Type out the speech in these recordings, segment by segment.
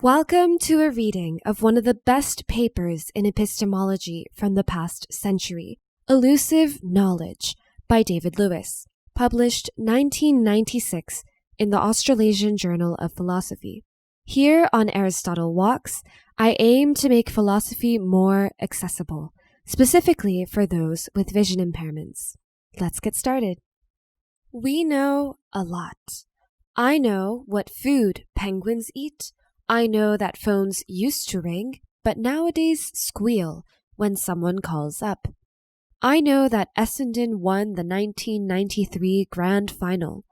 Welcome to a reading of one of the best papers in epistemology from the past century, Elusive Knowledge by David Lewis, published 1996 in the Australasian Journal of Philosophy. Here on AristotleWalks, I aim to make philosophy more accessible, specifically for those with vision impairments. Let's get started. We know a lot. I know what food penguins eat. I know that phones used to ring, but nowadays squeal when someone calls up. I know that Essendon won the 1993 Grand Final.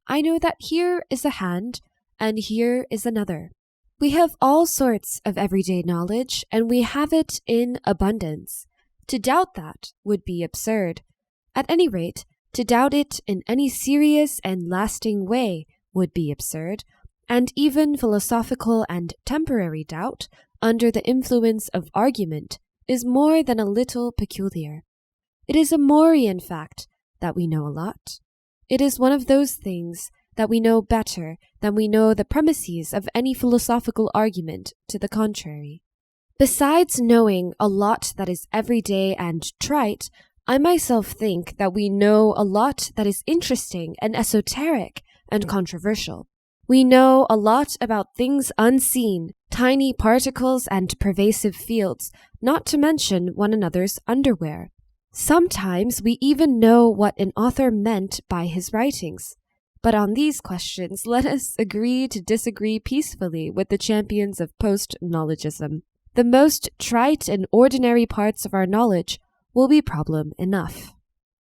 I know that here is a hand, and here is another. We have all sorts of everyday knowledge, and we have it in abundance. To doubt that would be absurd. At any rate, to doubt it in any serious and lasting way would be absurd, and even philosophical and temporary doubt, under the influence of argument, is more than a little peculiar. It is a Morean fact that we know a lot. It is one of those things that we know better than we know the premises of any philosophical argument to the contrary. Besides knowing a lot that is everyday and trite, I myself think that we know a lot that is interesting and esoteric and controversial. We know a lot about things unseen, tiny particles and pervasive fields, not to mention one another's underwear. Sometimes we even know what an author meant by his writings. But on these questions, let us agree to disagree peacefully with the champions of post-knowledgism. The most trite and ordinary parts of our knowledge will be problem enough.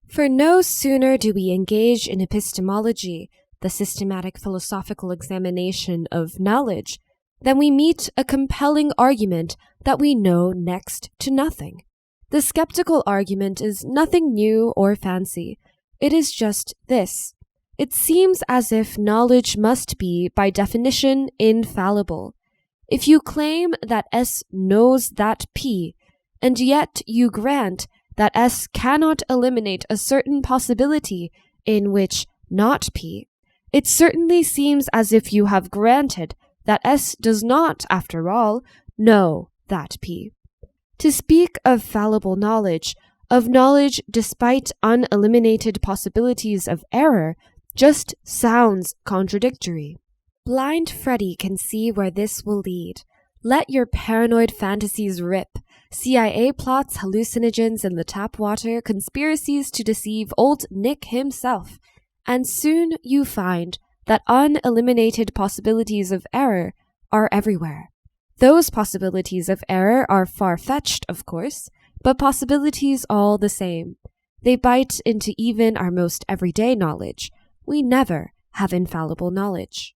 For no sooner do we engage in epistemology, the systematic philosophical examination of knowledge, then we meet a compelling argument that we know next to nothing. The skeptical argument is nothing new or fancy. It is just this. It seems as if knowledge must be, by definition, infallible. If you claim that S knows that P, and yet you grant that S cannot eliminate a certain possibility in which not P, it certainly seems as if you have granted that S does not, after all, know that P. To speak of fallible knowledge, of knowledge despite uneliminated possibilities of error, just sounds contradictory. Blind Freddy can see where this will lead. Let your paranoid fantasies rip. CIA plots hallucinogens in the tap water, conspiracies to deceive old Nick himself. And soon you find that uneliminated possibilities of error are everywhere. Those possibilities of error are far-fetched, of course, but possibilities all the same. They bite into even our most everyday knowledge. We never have infallible knowledge.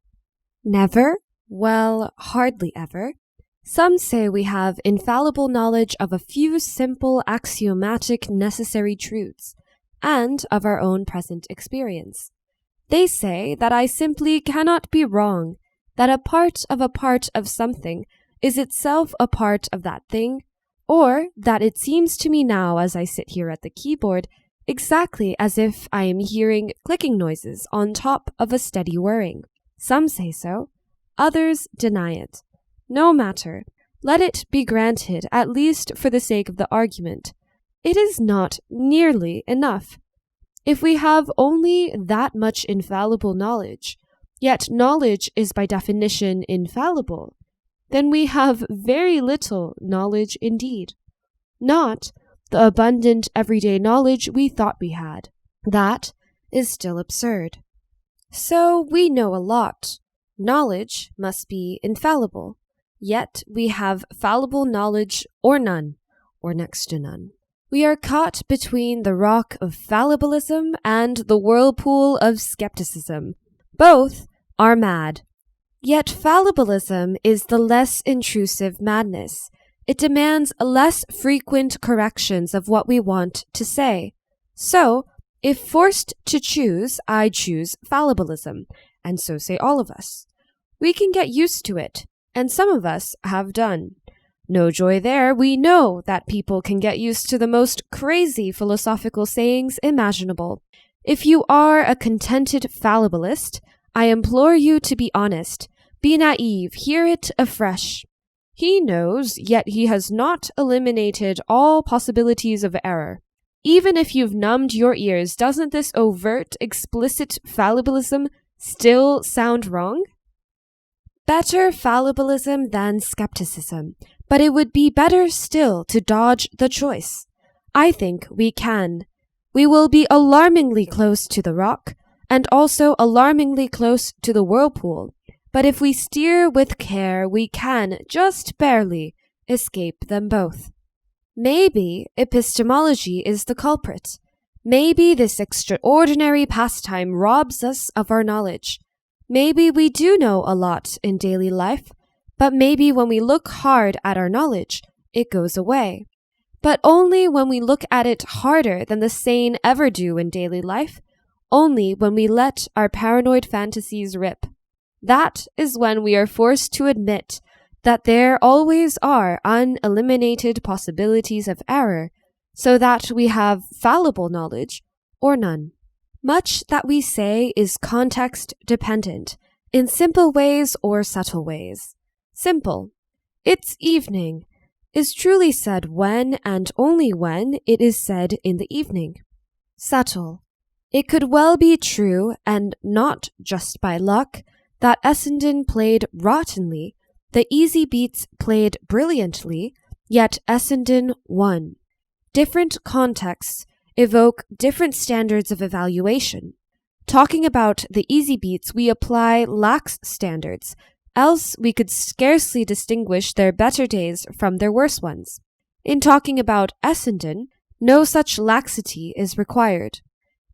Never? Well, hardly ever. Some say we have infallible knowledge of a few simple axiomatic necessary truths, and of our own present experience. They say that I simply cannot be wrong, that a part of something is itself a part of that thing, or that it seems to me now as I sit here at the keyboard exactly as if I am hearing clicking noises on top of a steady whirring. Some say so, others deny it. No matter, let it be granted, at least for the sake of the argument. It is not nearly enough. If we have only that much infallible knowledge, yet knowledge is by definition infallible, then we have very little knowledge indeed. Not the abundant everyday knowledge we thought we had. That is still absurd. So we know a lot. Knowledge must be infallible. Yet we have fallible knowledge or none, or next to none. We are caught between the rock of fallibilism and the whirlpool of skepticism. Both are mad. Yet fallibilism is the less intrusive madness. It demands less frequent corrections of what we want to say. So, if forced to choose, I choose fallibilism, and so say all of us. We can get used to it, and some of us have done. No joy there, we know that people can get used to the most crazy philosophical sayings imaginable. If you are a contented fallibilist, I implore you to be honest, Be naive, hear it afresh. He knows, yet he has not eliminated all possibilities of error. Even if you've numbed your ears, doesn't this overt, explicit fallibilism still sound wrong? Better fallibilism than skepticism, but it would be better still to dodge the choice. I think we can. We will be alarmingly close to the rock, and also alarmingly close to the whirlpool, but if we steer with care, we can, just barely, escape them both. Maybe epistemology is the culprit. Maybe this extraordinary pastime robs us of our knowledge. Maybe we do know a lot in daily life, but maybe when we look hard at our knowledge, it goes away. But only when we look at it harder than the sane ever do in daily life, only when we let our paranoid fantasies rip. That is when we are forced to admit that there always are uneliminated possibilities of error, so that we have fallible knowledge or none. Much that we say is context-dependent, in simple ways or subtle ways. Simple. It's evening is truly said when and only when it is said in the evening. Subtle. It could well be true, and not just by luck, that Essendon played rottenly, the easy beats played brilliantly, yet Essendon won. Different contexts evoke different standards of evaluation. Talking about the easy beats, we apply lax standards, else we could scarcely distinguish their better days from their worse ones. In talking about Essendon, no such laxity is required.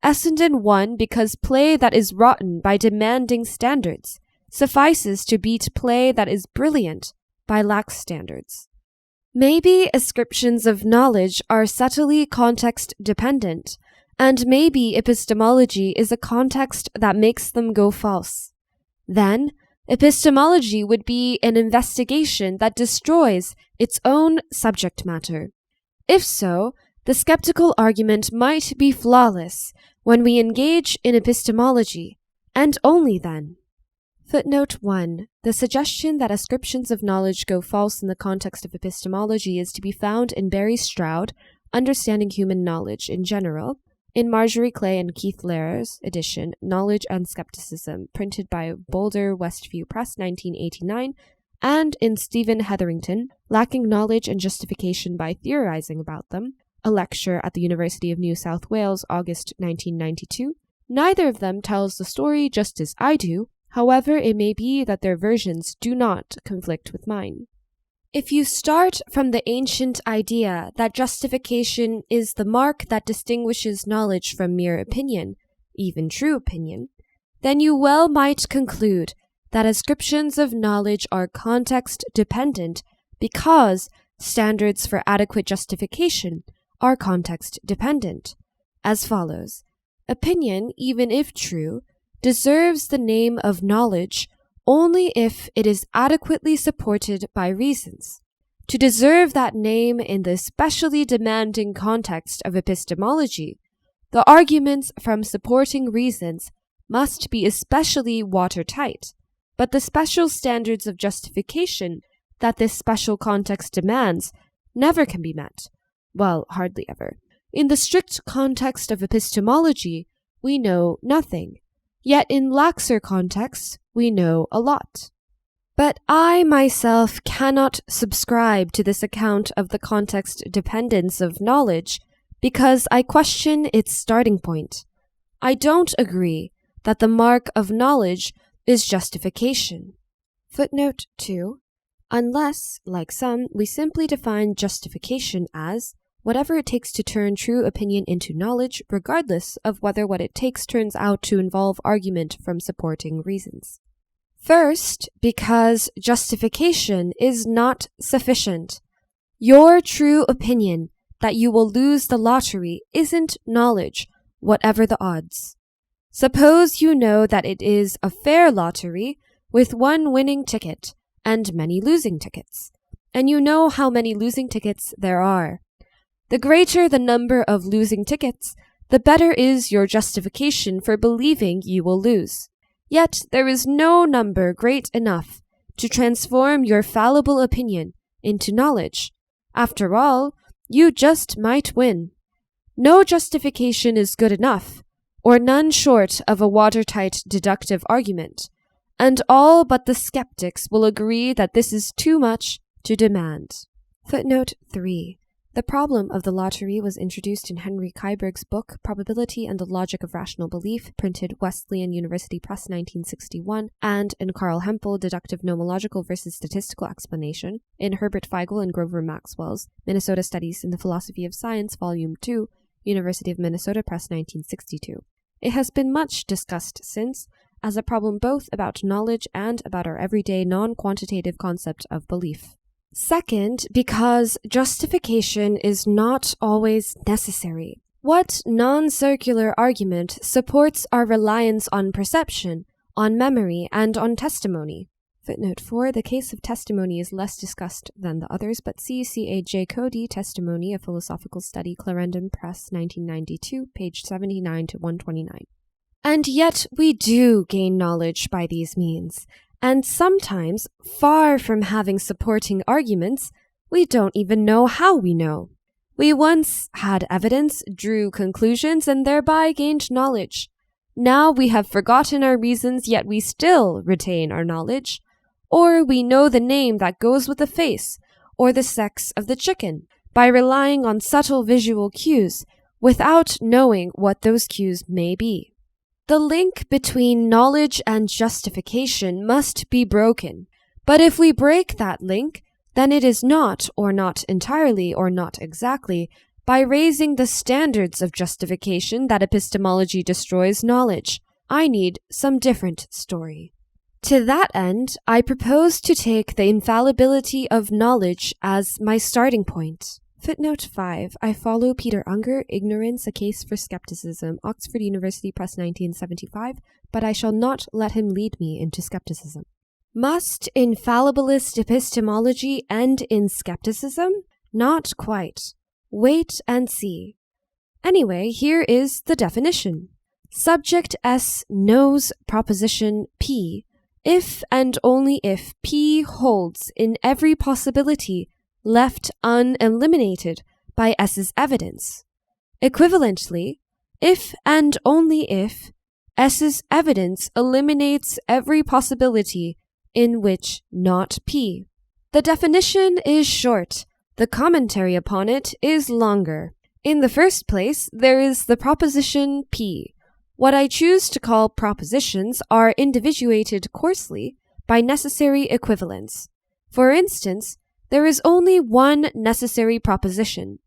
Essendon won because play that is rotten by demanding standards suffices to beat play that is brilliant by lax standards. Maybe ascriptions of knowledge are subtly context-dependent, and maybe epistemology is a context that makes them go false. Then, epistemology would be an investigation that destroys its own subject matter. If so, the skeptical argument might be flawless when we engage in epistemology, and only then. Footnote 1. The suggestion that ascriptions of knowledge go false in the context of epistemology is to be found in Barry Stroud, Understanding Human Knowledge in General, in Marjorie Clay and Keith Lehrer's edition, Knowledge and Skepticism, printed by Boulder Westview Press, 1989, and in Stephen Hetherington, Lacking Knowledge and Justification by Theorizing About Them, a lecture at the University of New South Wales, August 1992. Neither of them tells the story just as I do. However, it may be that their versions do not conflict with mine. If you start from the ancient idea that justification is the mark that distinguishes knowledge from mere opinion, even true opinion, then you well might conclude that ascriptions of knowledge are context-dependent because standards for adequate justification are context-dependent, as follows. Opinion, even if true, deserves the name of knowledge only if it is adequately supported by reasons. To deserve that name in the specially demanding context of epistemology, the arguments from supporting reasons must be especially watertight, but the special standards of justification that this special context demands never can be met. Well, hardly ever. In the strict context of epistemology, we know nothing. Yet in laxer contexts, we know a lot. But I myself cannot subscribe to this account of the context dependence of knowledge because I question its starting point. I don't agree that the mark of knowledge is justification. Footnote 2. Unless, like some, we simply define justification as whatever it takes to turn true opinion into knowledge, regardless of whether what it takes turns out to involve argument from supporting reasons. First, because justification is not sufficient. Your true opinion that you will lose the lottery isn't knowledge, whatever the odds. Suppose you know that it is a fair lottery with one winning ticket and many losing tickets, and you know how many losing tickets there are. The greater the number of losing tickets, the better is your justification for believing you will lose. Yet there is no number great enough to transform your fallible opinion into knowledge. After all, you just might win. No justification is good enough, or none short of a watertight deductive argument, and all but the skeptics will agree that this is too much to demand. Footnote 3. The problem of the lottery was introduced in Henry Keiberg's book Probability and the Logic of Rational Belief, printed Wesleyan University Press 1961, and in Carl Hempel, Deductive Nomological versus Statistical Explanation, in Herbert Feigl and Grover Maxwell's Minnesota Studies in the Philosophy of Science, Volume 2, University of Minnesota Press 1962. It has been much discussed since, as a problem both about knowledge and about our everyday non-quantitative concept of belief. Second, because justification is not always necessary. What non-circular argument supports our reliance on perception, on memory, and on testimony? Footnote 4. The case of testimony is less discussed than the others, but see C.A.J. Cody, Testimony, A Philosophical Study, Clarendon Press, 1992, page 79 to 129. And yet we do gain knowledge by these means. And sometimes, far from having supporting arguments, we don't even know how we know. We once had evidence, drew conclusions, and thereby gained knowledge. Now we have forgotten our reasons, yet we still retain our knowledge. Or we know the name that goes with the face, or the sex of the chicken, by relying on subtle visual cues, without knowing what those cues may be. The link between knowledge and justification must be broken, but if we break that link, then it is not, or not entirely, or not exactly, by raising the standards of justification that epistemology destroys knowledge. I need some different story. To that end, I propose to take the infallibility of knowledge as my starting point. Footnote 5. I follow Peter Unger, Ignorance, A Case for Skepticism, Oxford University Press 1975, but I shall not let him lead me into skepticism. Must infallibilist epistemology end in skepticism? Not quite. Wait and see. Anyway, here is the definition. Subject S knows proposition P if and only if P holds in every possibility left uneliminated by S's evidence. Equivalently, if and only if S's evidence eliminates every possibility in which not P. The definition is short. The commentary upon it is longer. In the first place, there is the proposition P. What I choose to call propositions are individuated coarsely by necessary equivalence. For instance, there is only one necessary proposition.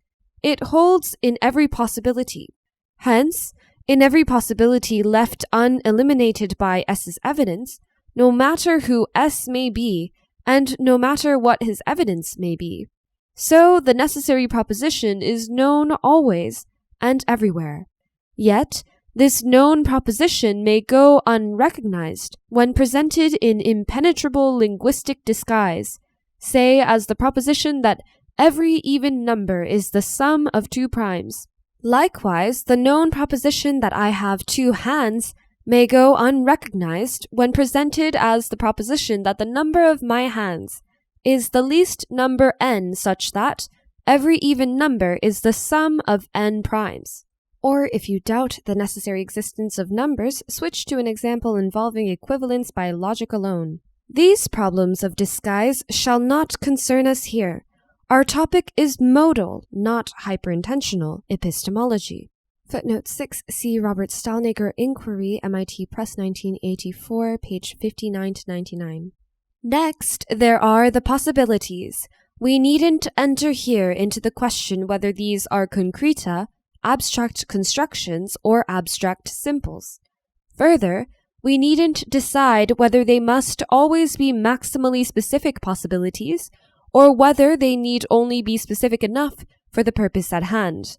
It holds in every possibility. Hence, in every possibility left uneliminated by S's evidence, no matter who S may be, and no matter what his evidence may be. So the necessary proposition is known always and everywhere. Yet, this known proposition may go unrecognized when presented in impenetrable linguistic disguise, say as the proposition that every even number is the sum of two primes. Likewise, the known proposition that I have two hands may go unrecognized when presented as the proposition that the number of my hands is the least number n such that every even number is the sum of n primes. Or if you doubt the necessary existence of numbers, switch to an example involving equivalence by logic alone. These problems of disguise shall not concern us here. Our topic is modal, not hyperintentional, epistemology. Footnote 6, see Robert Stalnaker Inquiry, MIT Press 1984, page 59 to 99. Next, there are the possibilities. We needn't enter here into the question whether these are concreta, abstract constructions, or abstract simples. Further, we needn't decide whether they must always be maximally specific possibilities, or whether they need only be specific enough for the purpose at hand.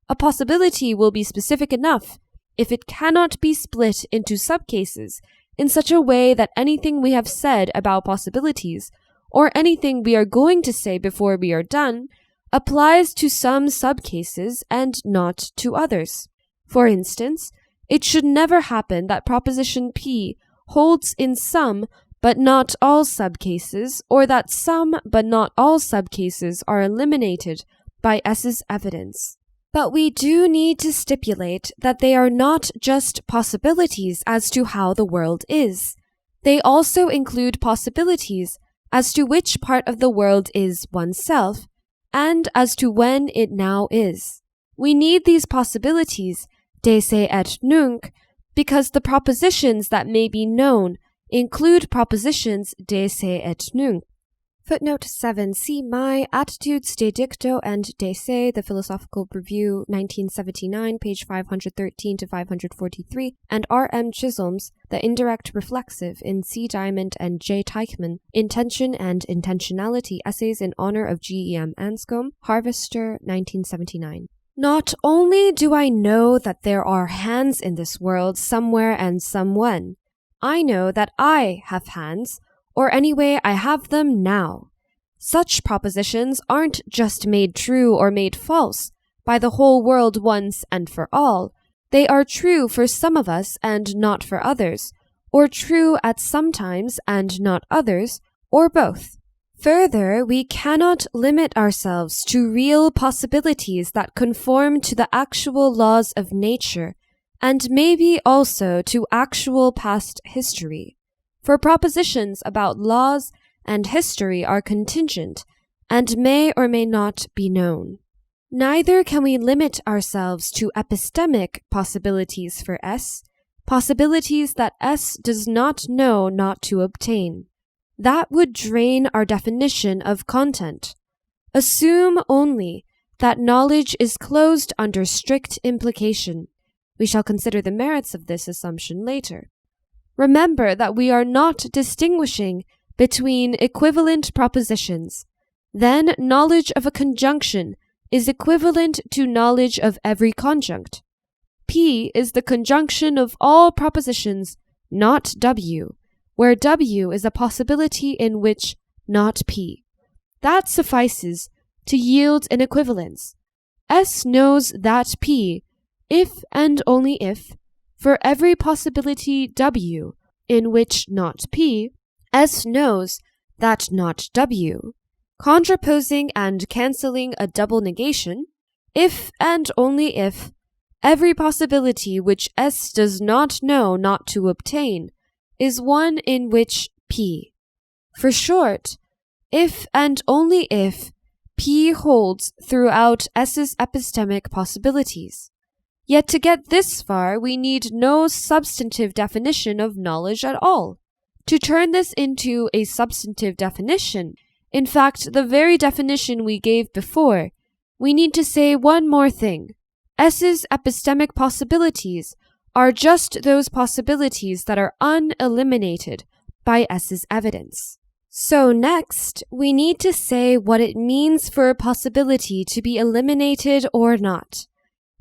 A possibility will be specific enough if it cannot be split into subcases in such a way that anything we have said about possibilities, or anything we are going to say before we are done, applies to some subcases and not to others. For instance, it should never happen that proposition P holds in some but not all subcases, or that some but not all subcases are eliminated by S's evidence. But we do need to stipulate that they are not just possibilities as to how the world is. They also include possibilities as to which part of the world is oneself, and as to when it now is. We need these possibilities, de se et nunc, because the propositions that may be known include propositions de se et nunc. Footnote 7. See My Attitudes de Dicto and de Se, The Philosophical Review, 1979, page 513 to 543, and R.M. Chisholm's The Indirect Reflexive in C. Diamond and J. Teichmann, Intention and Intentionality, Essays in Honor of G.E.M. Anscombe, Harvester, 1979. Not only do I know that there are hands in this world somewhere and someone, I know that I have hands, or anyway, I have them now. Such propositions aren't just made true or made false by the whole world once and for all. They are true for some of us and not for others, or true at some times and not others, or both. Further, we cannot limit ourselves to real possibilities that conform to the actual laws of nature, and maybe also to actual past history. For propositions about laws and history are contingent, and may or may not be known. Neither can we limit ourselves to epistemic possibilities for S, possibilities that S does not know not to obtain. That would drain our definition of content. Assume only that knowledge is closed under strict implication. We shall consider the merits of this assumption later. Remember that we are not distinguishing between equivalent propositions. Then knowledge of a conjunction is equivalent to knowledge of every conjunct. P is the conjunction of all propositions, not W, where W is a possibility in which not P. That suffices to yield an equivalence. S knows that P, if and only if, for every possibility W, in which not P, S knows that not W. Contraposing and cancelling a double negation, if and only if, every possibility which S does not know not to obtain is one in which P. For short, if and only if P holds throughout S's epistemic possibilities. Yet to get this far, we need no substantive definition of knowledge at all. To turn this into a substantive definition, in fact, the very definition we gave before, we need to say one more thing. S's epistemic possibilities are just those possibilities that are uneliminated by S's evidence. So next, we need to say what it means for a possibility to be eliminated or not.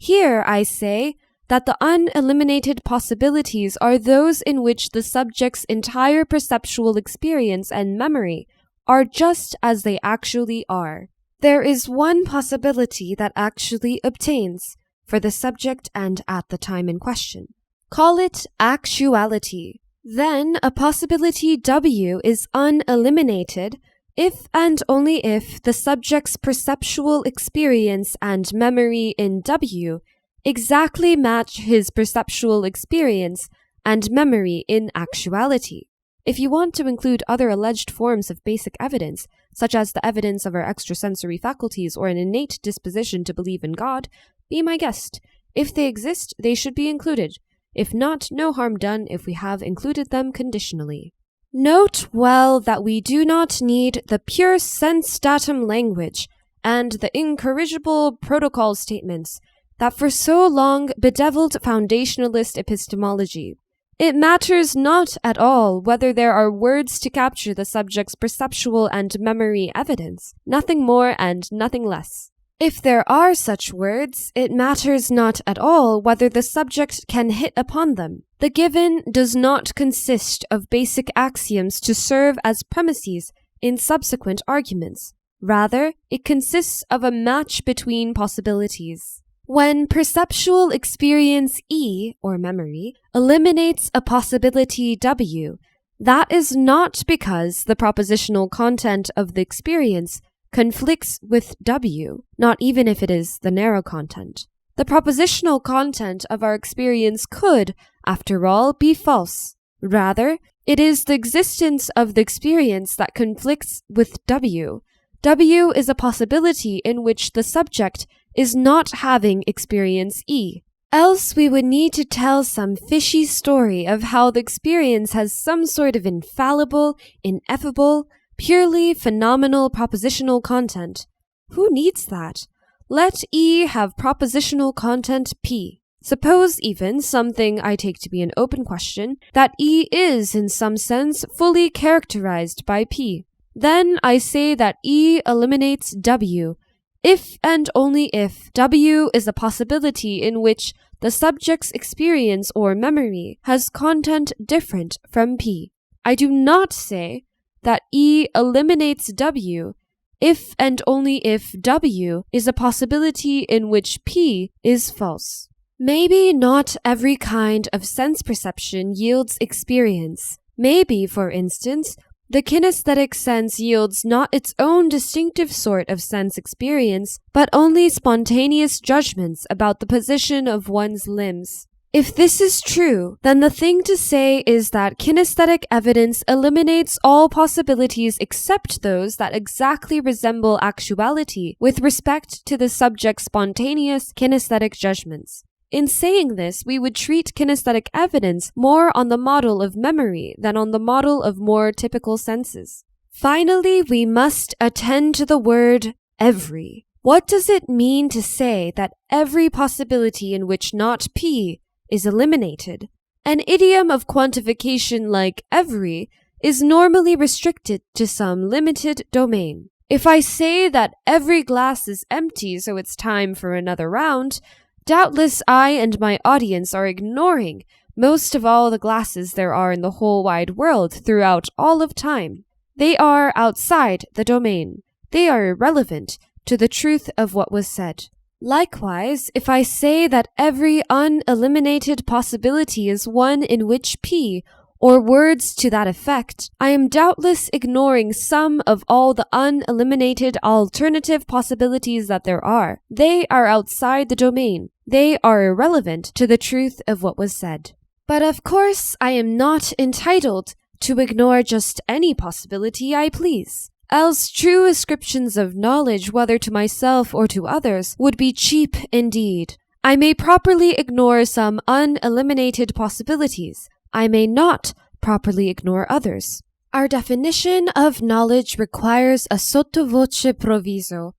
Here I say that the uneliminated possibilities are those in which the subject's entire perceptual experience and memory are just as they actually are. There is one possibility that actually obtains for the subject and at the time in question. Call it actuality. Then a possibility W is uneliminated if and only if the subject's perceptual experience and memory in W exactly match his perceptual experience and memory in actuality. If you want to include other alleged forms of basic evidence, such as the evidence of our extrasensory faculties or an innate disposition to believe in God, be my guest. If they exist, they should be included. If not, no harm done if we have included them conditionally. Note well that we do not need the pure sense datum language and the incorrigible protocol statements that for so long bedeviled foundationalist epistemology. It matters not at all whether there are words to capture the subject's perceptual and memory evidence, nothing more and nothing less. If there are such words, it matters not at all whether the subject can hit upon them. The given does not consist of basic axioms to serve as premises in subsequent arguments. Rather, it consists of a match between possibilities. When perceptual experience E, or memory, eliminates a possibility W, that is not because the propositional content of the experience conflicts with W, not even if it is the narrow content. The propositional content of our experience could, after all, be false. Rather, it is the existence of the experience that conflicts with W. W is a possibility in which the subject is not having experience E. Else we would need to tell some fishy story of how the experience has some sort of infallible, ineffable, purely phenomenal propositional content. Who needs that? Let E have propositional content P. Suppose even, something I take to be an open question, that E is in some sense fully characterized by P. Then I say that E eliminates W, if and only if W is a possibility in which the subject's experience or memory has content different from P. I do not say that E eliminates W if and only if W is a possibility in which P is false. Maybe not every kind of sense perception yields experience. Maybe, for instance, the kinesthetic sense yields not its own distinctive sort of sense experience, but only spontaneous judgments about the position of one's limbs. If this is true, then the thing to say is that kinesthetic evidence eliminates all possibilities except those that exactly resemble actuality with respect to the subject's spontaneous kinesthetic judgments. In saying this, we would treat kinesthetic evidence more on the model of memory than on the model of more typical senses. Finally, we must attend to the word every. What does it mean to say that every possibility in which not P is eliminated? An idiom of quantification like every is normally restricted to some limited domain. If I say that every glass is empty, so it's time for another round, doubtless I and my audience are ignoring most of all the glasses there are in the whole wide world throughout all of time. They are outside the domain. They are irrelevant to the truth of what was said. Likewise, if I say that every uneliminated possibility is one in which P, or words to that effect, I am doubtless ignoring some of all the uneliminated alternative possibilities that there are. They are outside the domain. They are irrelevant to the truth of what was said. But of course, I am not entitled to ignore just any possibility I please. Else true ascriptions of knowledge, whether to myself or to others, would be cheap indeed. I may properly ignore some uneliminated possibilities. I may not properly ignore others. Our definition of knowledge requires a sotto voce proviso.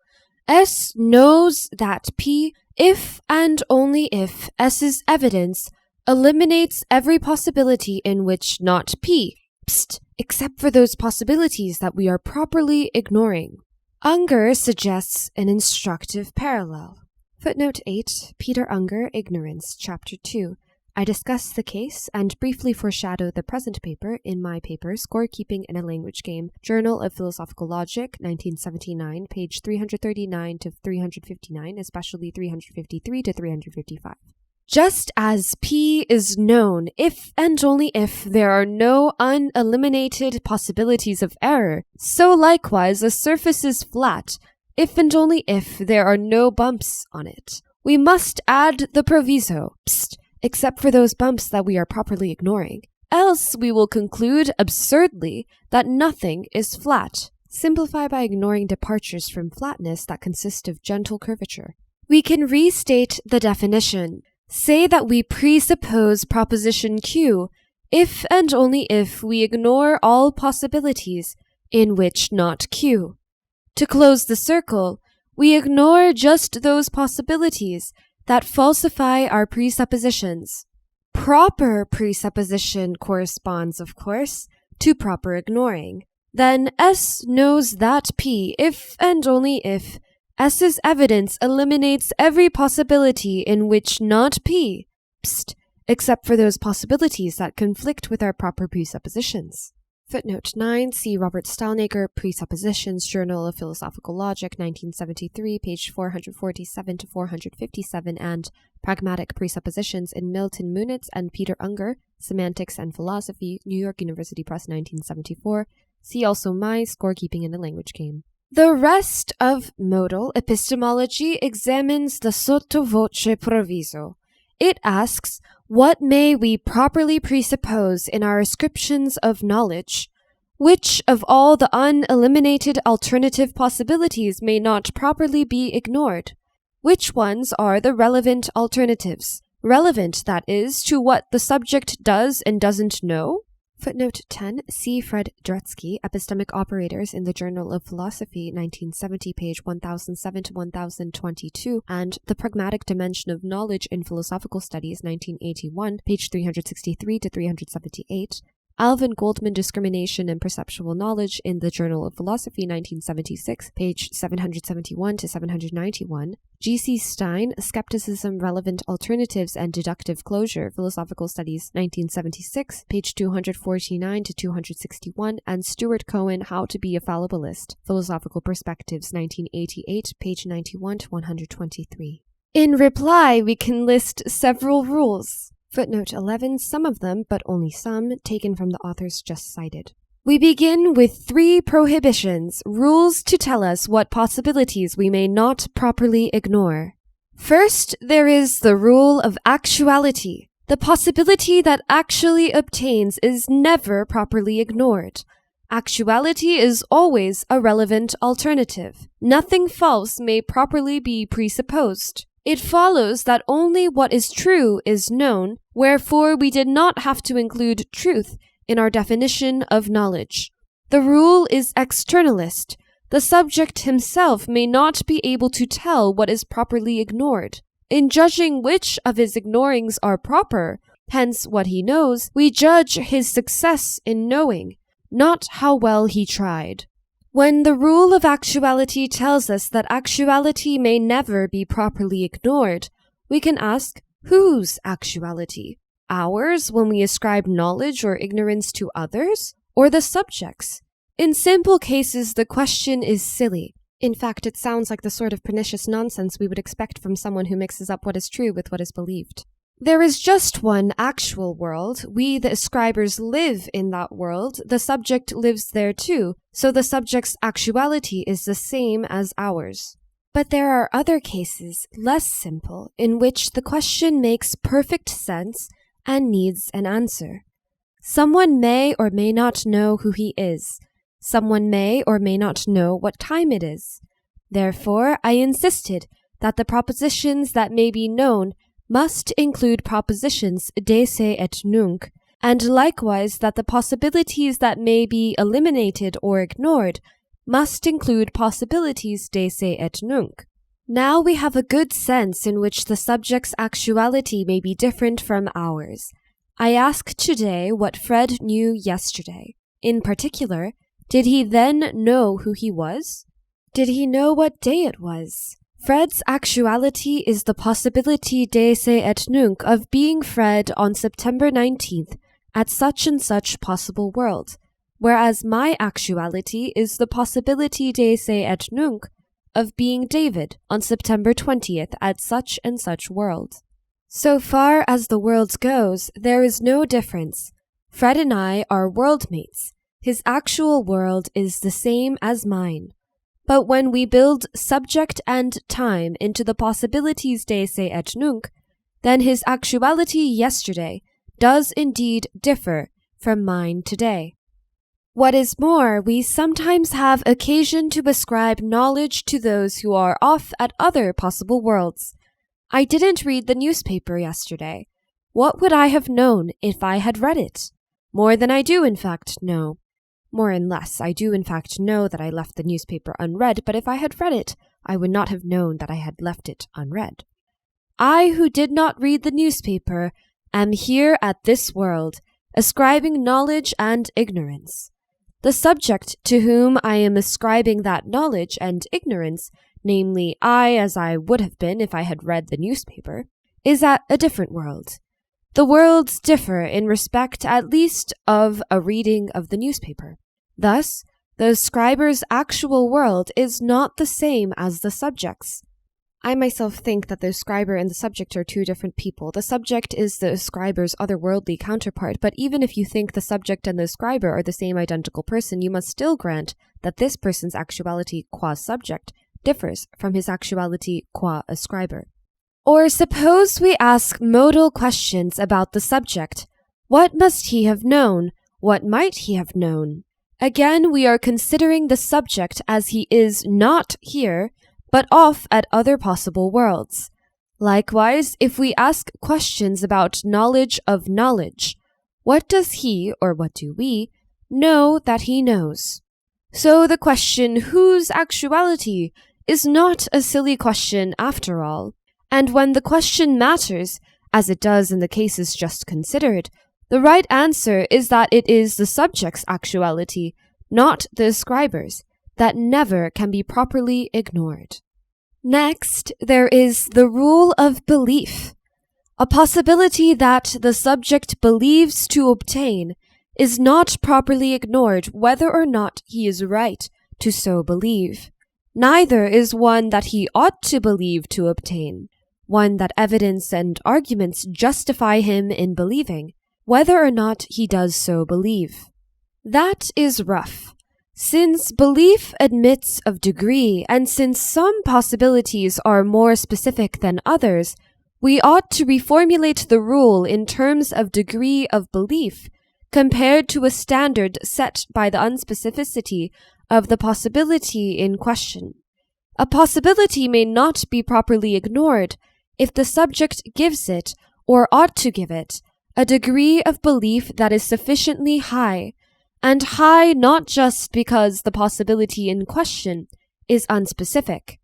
S knows that P, if and only if S's evidence eliminates every possibility in which not P, except for those possibilities that we are properly ignoring. Unger suggests an instructive parallel. Footnote 8, Peter Unger, Ignorance, Chapter 2. I discuss the case and briefly foreshadow the present paper in my paper, Scorekeeping in a Language Game, Journal of Philosophical Logic, 1979, page 339 to 359, especially 353 to 355. Just as P is known if and only if there are no uneliminated possibilities of error, so likewise a surface is flat if and only if there are no bumps on it. We must add the proviso, except for those bumps that we are properly ignoring. Else we will conclude absurdly that nothing is flat. Simplify by ignoring departures from flatness that consist of gentle curvature. We can restate the definition. Say that we presuppose proposition Q if and only if we ignore all possibilities in which not Q. To close the circle, we ignore just those possibilities that falsify our presuppositions. Proper presupposition corresponds, of course, to proper ignoring. Then S knows that P, if and only if S's evidence eliminates every possibility in which not P, except for those possibilities that conflict with our proper presuppositions. Footnote 9, see Robert Stalnaker, Presuppositions, Journal of Philosophical Logic, 1973, page 447 to 457, and Pragmatic Presuppositions in Milton Munitz and Peter Unger, Semantics and Philosophy, New York University Press, 1974. See also My Scorekeeping in a Language Game. The rest of modal epistemology examines the sotto voce proviso. It asks, what may we properly presuppose in our ascriptions of knowledge? Which of all the uneliminated alternative possibilities may not properly be ignored? Which ones are the relevant alternatives? Relevant, that is, to what the subject does and doesn't know? Footnote 10, see Fred Dretske, Epistemic Operators in the Journal of Philosophy, 1970, page 1007 to 1022, and The Pragmatic Dimension of Knowledge in Philosophical Studies, 1981, page 363 to 378. Alvin Goldman, Discrimination and Perceptual Knowledge in the Journal of Philosophy, 1976, page 771 to 791. G.C. Stein, Skepticism, Relevant Alternatives and Deductive Closure, Philosophical Studies, 1976, page 249 to 261, and Stuart Cohen, How to be a Fallibilist, Philosophical Perspectives, 1988, page 91 to 123. In reply, we can list several rules. Footnote 11, some of them, but only some, taken from the authors just cited. We begin with 3 prohibitions, rules to tell us what possibilities we may not properly ignore. First, there is the rule of actuality. The possibility that actually obtains is never properly ignored. Actuality is always a relevant alternative. Nothing false may properly be presupposed. It follows that only what is true is known, wherefore we did not have to include truth in our definition of knowledge. The rule is externalist. The subject himself may not be able to tell what is properly ignored. In judging which of his ignorings are proper, hence what he knows, we judge his success in knowing, not how well he tried. When the rule of actuality tells us that actuality may never be properly ignored, we can ask, whose actuality? Ours, when we ascribe knowledge or ignorance to others? Or the subject's? In simple cases, the question is silly. In fact, it sounds like the sort of pernicious nonsense we would expect from someone who mixes up what is true with what is believed. There is just one actual world. We, the ascribers, live in that world. The subject lives there too, so the subject's actuality is the same as ours. But there are other cases, less simple, in which the question makes perfect sense and needs an answer. Someone may or may not know who he is. Someone may or may not know what time it is. Therefore, I insisted that the propositions that may be known must include propositions de se et nunc, and likewise that the possibilities that may be eliminated or ignored must include possibilities de se et nunc. Now we have a good sense in which the subject's actuality may be different from ours. I ask today what Fred knew yesterday. In particular, did he then know who he was? Did he know what day it was? Fred's actuality is the possibility de se et nunc of being Fred on September 19th at such and such possible world, whereas my actuality is the possibility de se et nunc of being David on September 20th at such and such world. So far as the world goes, there is no difference. Fred and I are worldmates. His actual world is the same as mine. But when we build subject and time into the possibilities de se et nunc, then his actuality yesterday does indeed differ from mine today. What is more, we sometimes have occasion to ascribe knowledge to those who are off at other possible worlds. I didn't read the newspaper yesterday. What would I have known if I had read it? More than I do, in fact, know. More and less, I do in fact know that I left the newspaper unread, but if I had read it, I would not have known that I had left it unread. I, who did not read the newspaper, am here at this world, ascribing knowledge and ignorance. The subject to whom I am ascribing that knowledge and ignorance, namely I as I would have been if I had read the newspaper, is at a different world. the worlds differ in respect at least of a reading of the newspaper. Thus, the scriber's actual world is not the same as the subject's. I myself think that the scriber and the subject are two different people. The subject is the scriber's otherworldly counterpart, but even if you think the subject and the scriber are the same identical person, you must still grant that this person's actuality qua subject differs from his actuality qua a scriber. Or suppose we ask modal questions about the subject. What must he have known? What might he have known? Again, we are considering the subject as he is not here, but off at other possible worlds. Likewise, if we ask questions about knowledge of knowledge, what does he, or what do we, know that he knows? So the question, whose actuality, is not a silly question after all. And when the question matters, as it does in the cases just considered, the right answer is that it is the subject's actuality, not the scriber's, that never can be properly ignored. Next, there is the rule of belief. A possibility that the subject believes to obtain is not properly ignored whether or not he is right to so believe. Neither is one that he ought to believe to obtain, one that evidence and arguments justify him in believing, whether or not he does so believe. That is rough. Since belief admits of degree, and since some possibilities are more specific than others, we ought to reformulate the rule in terms of degree of belief, compared to a standard set by the unspecificity of the possibility in question. A possibility may not be properly ignored if the subject gives it, or ought to give it, a degree of belief that is sufficiently high, and high not just because the possibility in question is unspecific.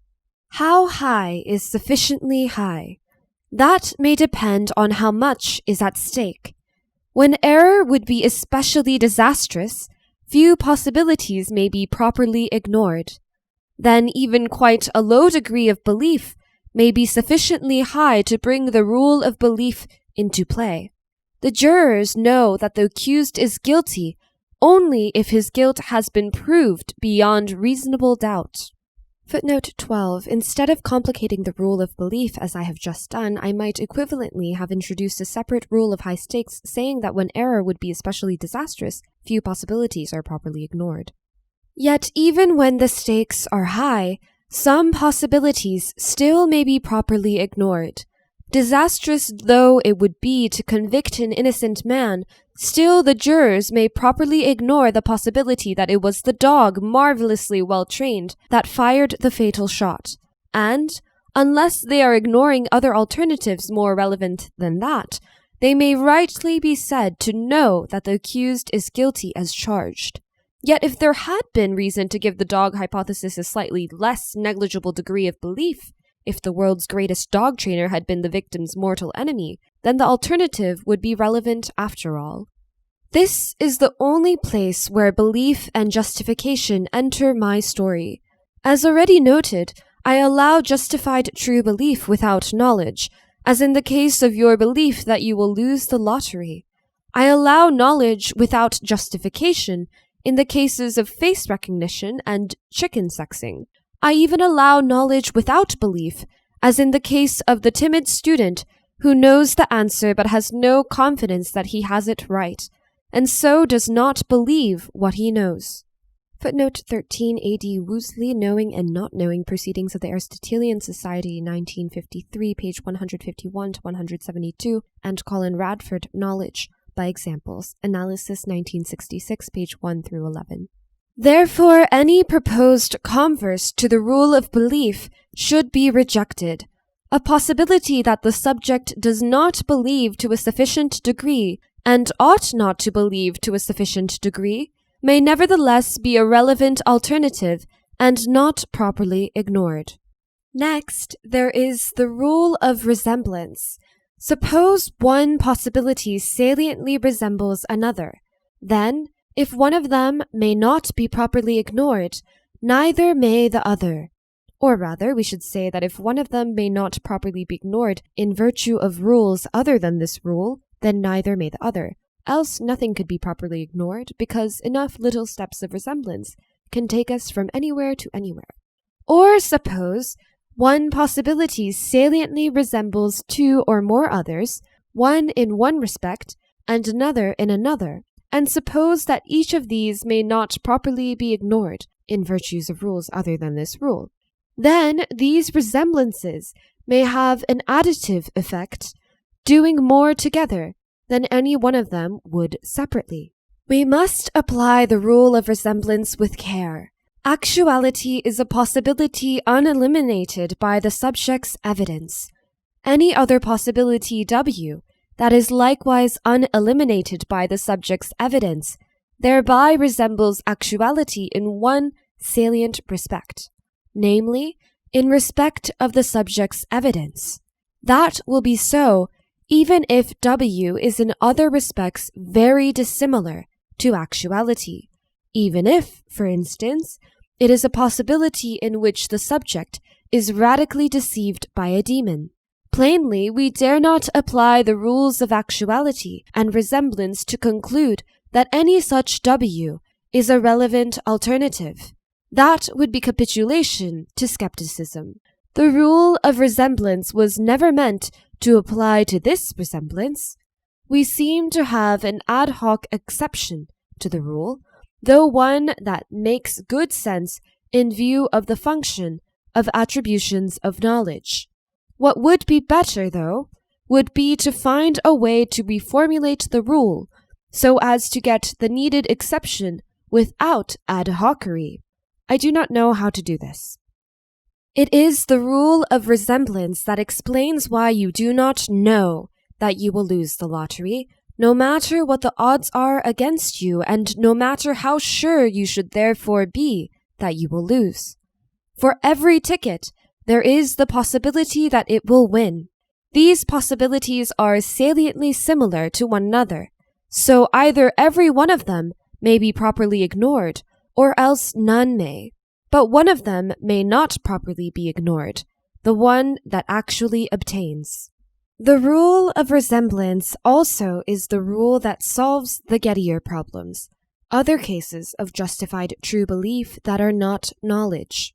How high is sufficiently high? That may depend on how much is at stake. When error would be especially disastrous, few possibilities may be properly ignored. Then even quite a low degree of belief may be sufficiently high to bring the rule of belief into play. The jurors know that the accused is guilty only if his guilt has been proved beyond reasonable doubt. Footnote 12. Instead of complicating the rule of belief as I have just done, I might equivalently have introduced a separate rule of high stakes saying that when error would be especially disastrous, few possibilities are properly ignored. Yet even when the stakes are high, some possibilities still may be properly ignored. Disastrous though it would be to convict an innocent man, still the jurors may properly ignore the possibility that it was the dog, marvelously well trained, that fired the fatal shot. And, unless they are ignoring other alternatives more relevant than that, they may rightly be said to know that the accused is guilty as charged. Yet if there had been reason to give the dog hypothesis a slightly less negligible degree of belief, if the world's greatest dog trainer had been the victim's mortal enemy, then the alternative would be relevant after all. This is the only place where belief and justification enter my story. As already noted, I allow justified true belief without knowledge, as in the case of your belief that you will lose the lottery. I allow knowledge without justification in the cases of face recognition and chicken sexing. I even allow knowledge without belief, as in the case of the timid student who knows the answer but has no confidence that he has it right, and so does not believe what he knows. Footnote 13 A.D. Woosley, Knowing and Not Knowing Proceedings of the Aristotelian Society, 1953, page 151 to 172, and Colin Radford, Knowledge, by Examples, Analysis, 1966, page 1 through 11. Therefore, any proposed converse to the rule of belief should be rejected. A possibility that the subject does not believe to a sufficient degree, and ought not to believe to a sufficient degree, may nevertheless be a relevant alternative and not properly ignored. Next, there is the rule of resemblance. Suppose one possibility saliently resembles another. Then, if one of them may not be properly ignored, neither may the other. Or rather, we should say that if one of them may not properly be ignored in virtue of rules other than this rule, then neither may the other. Else nothing could be properly ignored, because enough little steps of resemblance can take us from anywhere to anywhere. Or suppose one possibility saliently resembles two or more others, one in one respect and another in another, and suppose that each of these may not properly be ignored in virtues of rules other than this rule. Then these resemblances may have an additive effect, doing more together than any one of them would separately. We must apply the rule of resemblance with care. Actuality is a possibility uneliminated by the subject's evidence. Any other possibility W that is likewise uneliminated by the subject's evidence thereby resembles actuality in one salient respect, namely, in respect of the subject's evidence. That will be so even if W is in other respects very dissimilar to actuality, even if, for instance, it is a possibility in which the subject is radically deceived by a demon. Plainly, we dare not apply the rules of actuality and resemblance to conclude that any such W is a relevant alternative. That would be capitulation to skepticism. The rule of resemblance was never meant to apply to this resemblance. We seem to have an ad hoc exception to the rule, though one that makes good sense in view of the function of attributions of knowledge. What would be better, though, would be to find a way to reformulate the rule so as to get the needed exception without ad hocery. I do not know how to do this. It is the rule of resemblance that explains why you do not know that you will lose the lottery, no matter what the odds are against you, and no matter how sure you should therefore be that you will lose. For every ticket, there is the possibility that it will win. These possibilities are saliently similar to one another, so either every one of them may be properly ignored, or else none may. But one of them may not properly be ignored, the one that actually obtains. The rule of resemblance also is the rule that solves the Gettier problems, other cases of justified true belief that are not knowledge.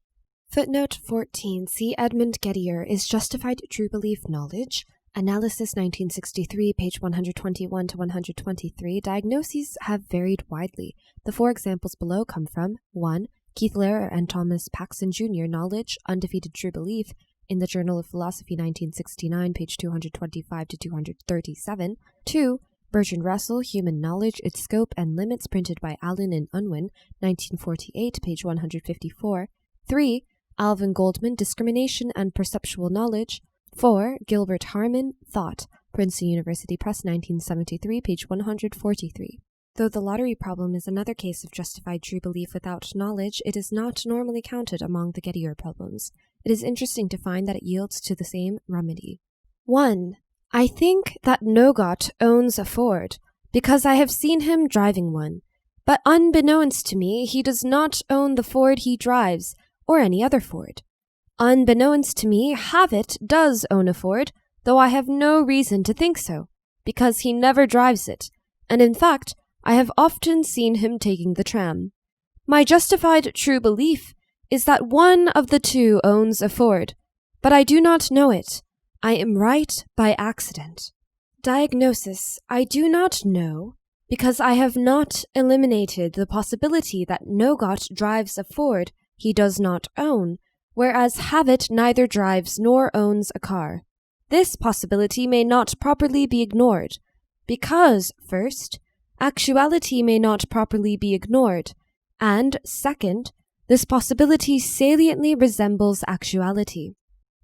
Footnote 14. See Edmund Gettier is Justified True Belief Knowledge. Analysis 1963, page 121 to 123. Diagnoses have varied widely. The four examples below come from 1. Keith Lehrer and Thomas Paxson Jr. Knowledge, Undefeated True Belief, in the Journal of Philosophy 1969, page 225 to 237. 2. Bertrand Russell, Human Knowledge, Its Scope and Limits, printed by Allen and Unwin, 1948, page 154. 3. Alvin Goldman, Discrimination and Perceptual Knowledge. 4. Gilbert Harman, Thought, Princeton University Press, 1973, page 143. Though the lottery problem is another case of justified true belief without knowledge, it is not normally counted among the Gettier problems. It is interesting to find that it yields to the same remedy. 1. I think that Nogot owns a Ford, because I have seen him driving one. But unbeknownst to me, he does not own the Ford he drives, or any other Ford. Unbeknownst to me, Havett does own a Ford, though I have no reason to think so, because he never drives it, and in fact, I have often seen him taking the tram. My justified true belief is that one of the two owns a Ford, but I do not know it. I am right by accident. Diagnosis: I do not know, because I have not eliminated the possibility that Nogot drives a Ford he does not own, whereas Havett neither drives nor owns a car. This possibility may not properly be ignored, because, first, actuality may not properly be ignored, and, second, this possibility saliently resembles actuality.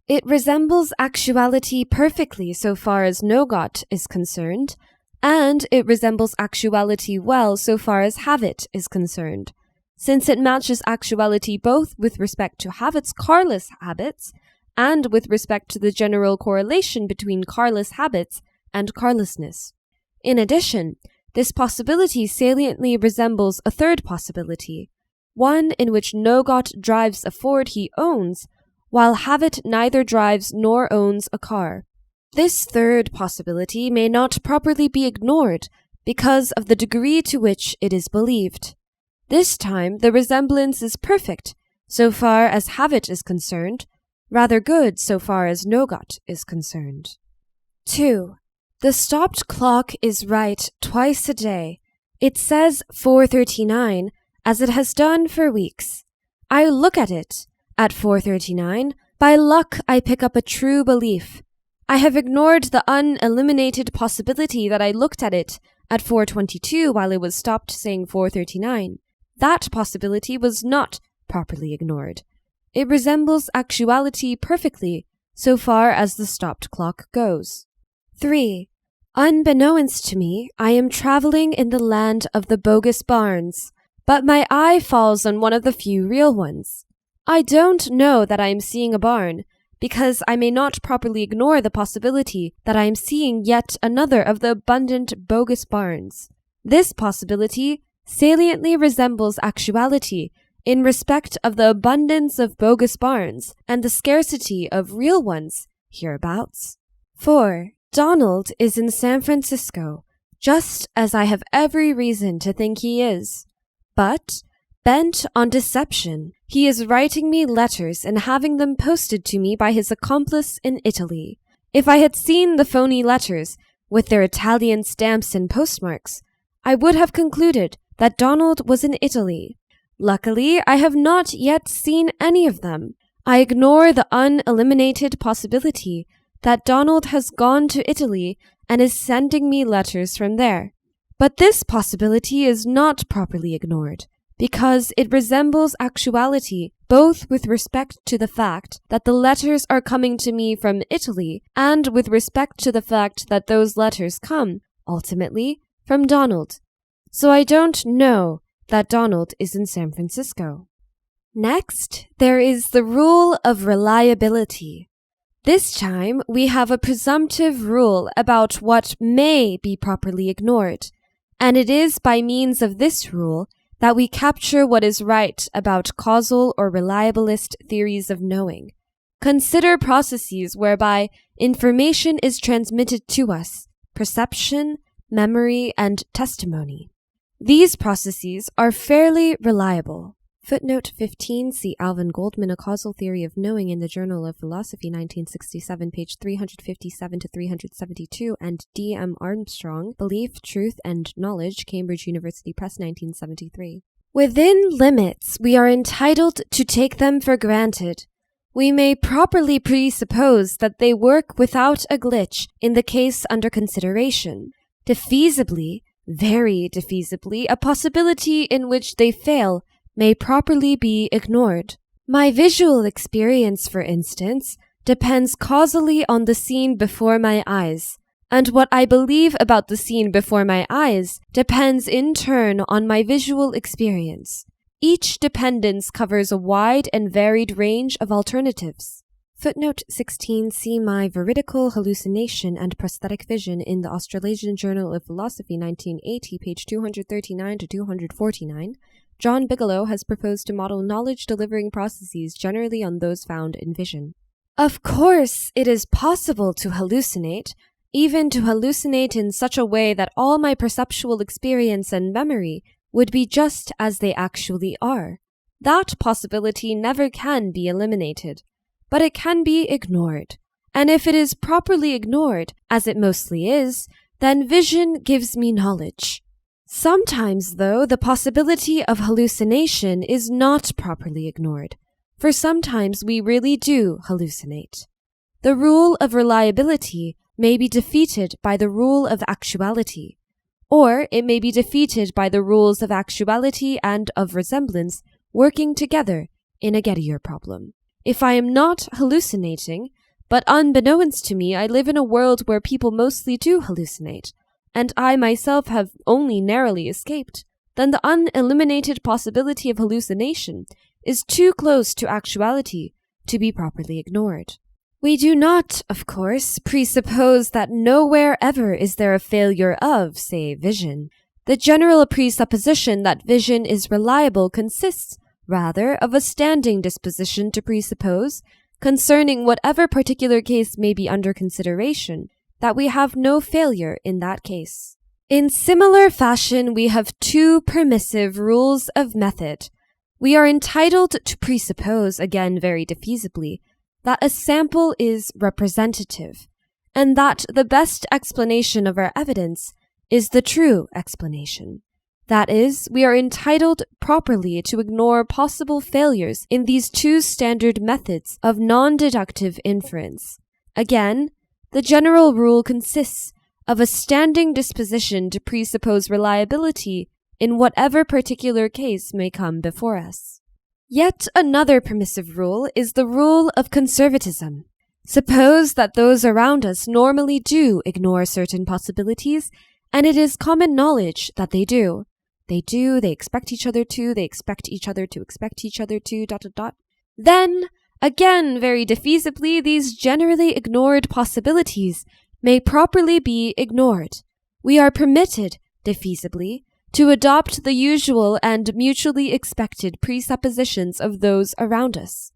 It resembles actuality perfectly so far as Nogot is concerned, and it resembles actuality well so far as Havett is concerned, since it matches actuality both with respect to Havett's carless habits and with respect to the general correlation between carless habits and carlessness. In addition, this possibility saliently resembles a third possibility, one in which Nogot drives a Ford he owns, while Havett neither drives nor owns a car. This third possibility may not properly be ignored because of the degree to which it is believed. This time, the resemblance is perfect so far as habit is concerned, rather good so far as no-got is concerned. 2. The stopped clock is right twice a day. It says 4:39, as it has done for weeks. I look at it. At 4:39, by luck I pick up a true belief. I have ignored the uneliminated possibility that I looked at it at 4:22 while it was stopped saying 4:39. That possibility was not properly ignored. It resembles actuality perfectly so far as the stopped clock goes. 3. Unbeknownst to me, I am traveling in the land of the bogus barns, but my eye falls on one of the few real ones. I don't know that I am seeing a barn, because I may not properly ignore the possibility that I am seeing yet another of the abundant bogus barns. This possibility saliently resembles actuality in respect of the abundance of bogus barns and the scarcity of real ones hereabouts. 4. Donald is in San Francisco, just as I have every reason to think he is. But, bent on deception, he is writing me letters and having them posted to me by his accomplice in Italy. If I had seen the phony letters, with their Italian stamps and postmarks, I would have concluded that Donald was in Italy. Luckily, I have not yet seen any of them. I ignore the uneliminated possibility that Donald has gone to Italy and is sending me letters from there. But this possibility is not properly ignored, because it resembles actuality both with respect to the fact that the letters are coming to me from Italy and with respect to the fact that those letters come, ultimately, from Donald. So I don't know that Donald is in San Francisco. Next, there is the rule of reliability. This time, we have a presumptive rule about what may be properly ignored, and it is by means of this rule that we capture what is right about causal or reliabilist theories of knowing. Consider processes whereby information is transmitted to us, perception, memory, and testimony. These processes are fairly reliable. Footnote 15, see Alvin Goldman, A Causal Theory of Knowing in the Journal of Philosophy, 1967, page 357 to 372, and D. M. Armstrong, Belief, Truth, and Knowledge, Cambridge University Press, 1973. Within limits, we are entitled to take them for granted. We may properly presuppose that they work without a glitch in the case under consideration. Defeasibly, very defeasibly, a possibility in which they fail may properly be ignored. My visual experience, for instance, depends causally on the scene before my eyes, and what I believe about the scene before my eyes depends in turn on my visual experience. Each dependence covers a wide and varied range of alternatives. Footnote 16, see my veridical hallucination and prosthetic vision in the Australasian Journal of Philosophy, 1980, page 239 to 249. John Bigelow has proposed to model knowledge-delivering processes generally on those found in vision. Of course, it is possible to hallucinate, even to hallucinate in such a way that all my perceptual experience and memory would be just as they actually are. That possibility never can be eliminated, but it can be ignored. And if it is properly ignored, as it mostly is, then vision gives me knowledge. Sometimes, though, the possibility of hallucination is not properly ignored, for sometimes we really do hallucinate. The rule of reliability may be defeated by the rule of actuality, or it may be defeated by the rules of actuality and of resemblance working together in a Gettier problem. If I am not hallucinating, but unbeknownst to me I live in a world where people mostly do hallucinate, and I myself have only narrowly escaped, then the uneliminated possibility of hallucination is too close to actuality to be properly ignored. We do not, of course, presuppose that nowhere ever is there a failure of, say, vision. The general presupposition that vision is reliable consists, rather, of a standing disposition to presuppose, concerning whatever particular case may be under consideration, that we have no failure in that case. In similar fashion, we have two permissive rules of method. We are entitled to presuppose, again very defeasibly, that a sample is representative, and that the best explanation of our evidence is the true explanation. That is, we are entitled properly to ignore possible failures in these two standard methods of non-deductive inference. Again, the general rule consists of a standing disposition to presuppose reliability in whatever particular case may come before us. Yet another permissive rule is the rule of conservatism. Suppose that those around us normally do ignore certain possibilities, and it is common knowledge that they do. They expect each other to, they expect each other to expect each other to, ... Then, again, very defeasibly, these generally ignored possibilities may properly be ignored. We are permitted, defeasibly, to adopt the usual and mutually expected presuppositions of those around us.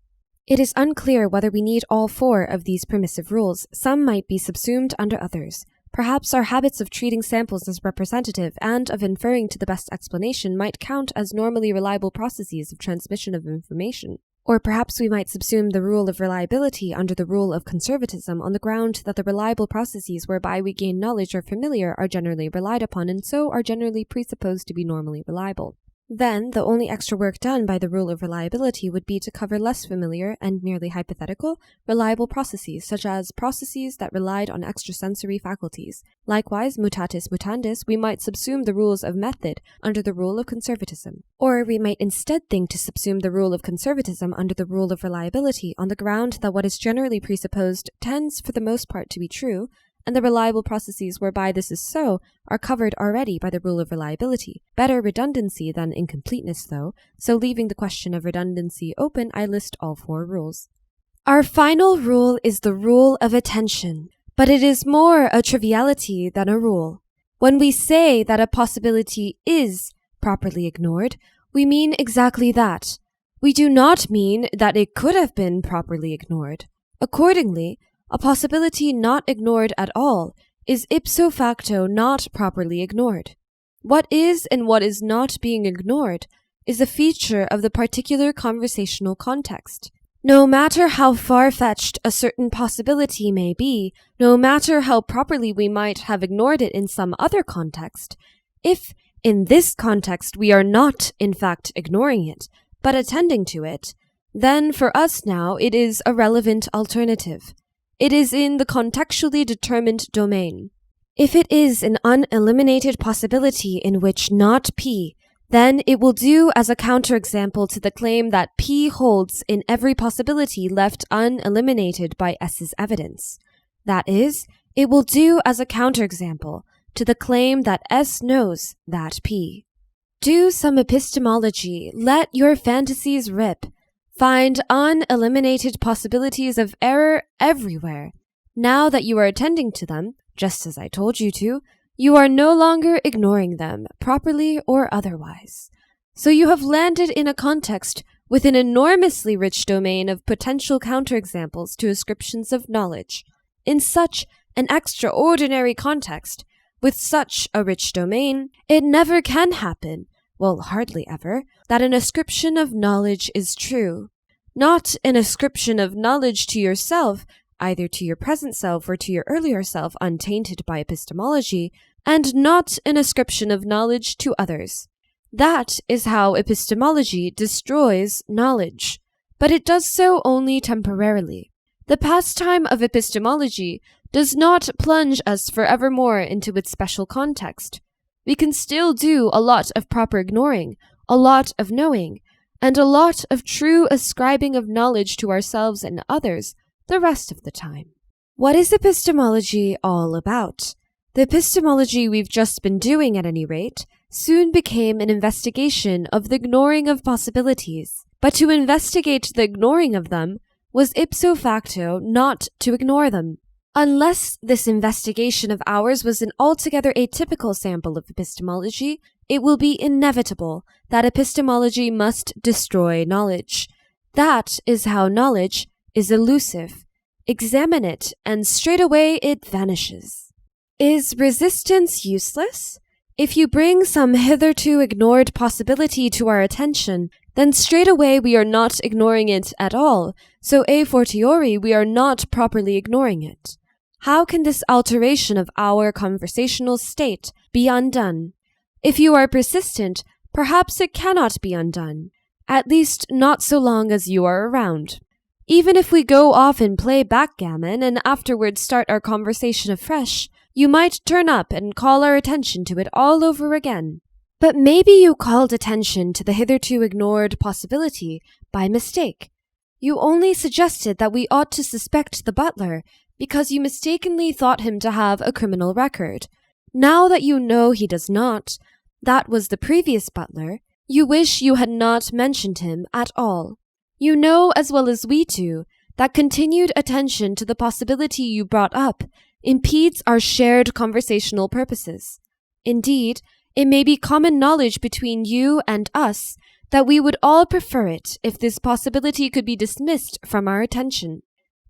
It is unclear whether we need all four of these permissive rules. Some might be subsumed under others. Perhaps our habits of treating samples as representative and of inferring to the best explanation might count as normally reliable processes of transmission of information. Or perhaps we might subsume the rule of reliability under the rule of conservatism on the ground that the reliable processes whereby we gain knowledge or familiar are generally relied upon and so are generally presupposed to be normally reliable. Then, the only extra work done by the rule of reliability would be to cover less familiar and merely hypothetical, reliable processes, such as processes that relied on extrasensory faculties. Likewise, mutatis mutandis, we might subsume the rules of method under the rule of conservatism. Or we might instead think to subsume the rule of conservatism under the rule of reliability on the ground that what is generally presupposed tends for the most part to be true, and the reliable processes whereby this is so are covered already by the rule of reliability. Better redundancy than incompleteness, though, so leaving the question of redundancy open, I list all four rules. Our final rule is the rule of attention, but it is more a triviality than a rule. When we say that a possibility is properly ignored, we mean exactly that. We do not mean that it could have been properly ignored. Accordingly, a possibility not ignored at all is ipso facto not properly ignored. What is and what is not being ignored is a feature of the particular conversational context. No matter how far-fetched a certain possibility may be, no matter how properly we might have ignored it in some other context, if in this context we are not, in fact, ignoring it, but attending to it, then for us now it is a relevant alternative. It is in the contextually determined domain. If it is an uneliminated possibility in which not P, then it will do as a counterexample to the claim that P holds in every possibility left uneliminated by S's evidence. That is, it will do as a counterexample to the claim that S knows that P. Do some epistemology, let your fantasies rip. Find uneliminated possibilities of error everywhere. Now that you are attending to them, just as I told you to, you are no longer ignoring them, properly or otherwise. So you have landed in a context with an enormously rich domain of potential counterexamples to ascriptions of knowledge. In such an extraordinary context, with such a rich domain, it never can happen, well, hardly ever, that an ascription of knowledge is true. Not an ascription of knowledge to yourself, either to your present self or to your earlier self untainted by epistemology, and not an ascription of knowledge to others. That is how epistemology destroys knowledge, but it does so only temporarily. The pastime of epistemology does not plunge us forevermore into its special context. We can still do a lot of proper ignoring, a lot of knowing, and a lot of true ascribing of knowledge to ourselves and others the rest of the time. What is epistemology all about? The epistemology we've just been doing, at any rate, soon became an investigation of the ignoring of possibilities. But to investigate the ignoring of them was ipso facto not to ignore them. Unless this investigation of ours was an altogether atypical sample of epistemology, it will be inevitable that epistemology must destroy knowledge. That is how knowledge, is elusive. Examine it, and straightway it vanishes. Is resistance useless? If you bring some hitherto ignored possibility to our attention, then straightway we are not ignoring it at all, so a fortiori we are not properly ignoring it. How can this alteration of our conversational state be undone? If you are persistent, perhaps it cannot be undone, at least not so long as you are around. Even if we go off and play backgammon and afterwards start our conversation afresh, you might turn up and call our attention to it all over again. But maybe you called attention to the hitherto ignored possibility by mistake. You only suggested that we ought to suspect the butler because you mistakenly thought him to have a criminal record. Now that you know he does not, that was the previous butler, you wish you had not mentioned him at all. You know as well as we do that continued attention to the possibility you brought up impedes our shared conversational purposes. Indeed, it may be common knowledge between you and us that we would all prefer it if this possibility could be dismissed from our attention.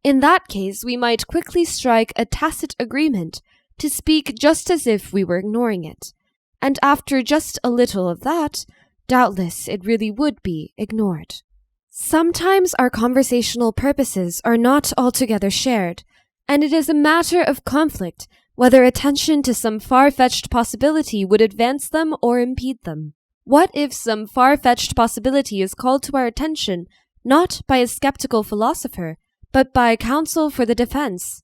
In that case, we might quickly strike a tacit agreement to speak just as if we were ignoring it. And after just a little of that, doubtless it really would be ignored. Sometimes our conversational purposes are not altogether shared, and it is a matter of conflict whether attention to some far-fetched possibility would advance them or impede them. What if some far-fetched possibility is called to our attention not by a skeptical philosopher, but by counsel for the defense?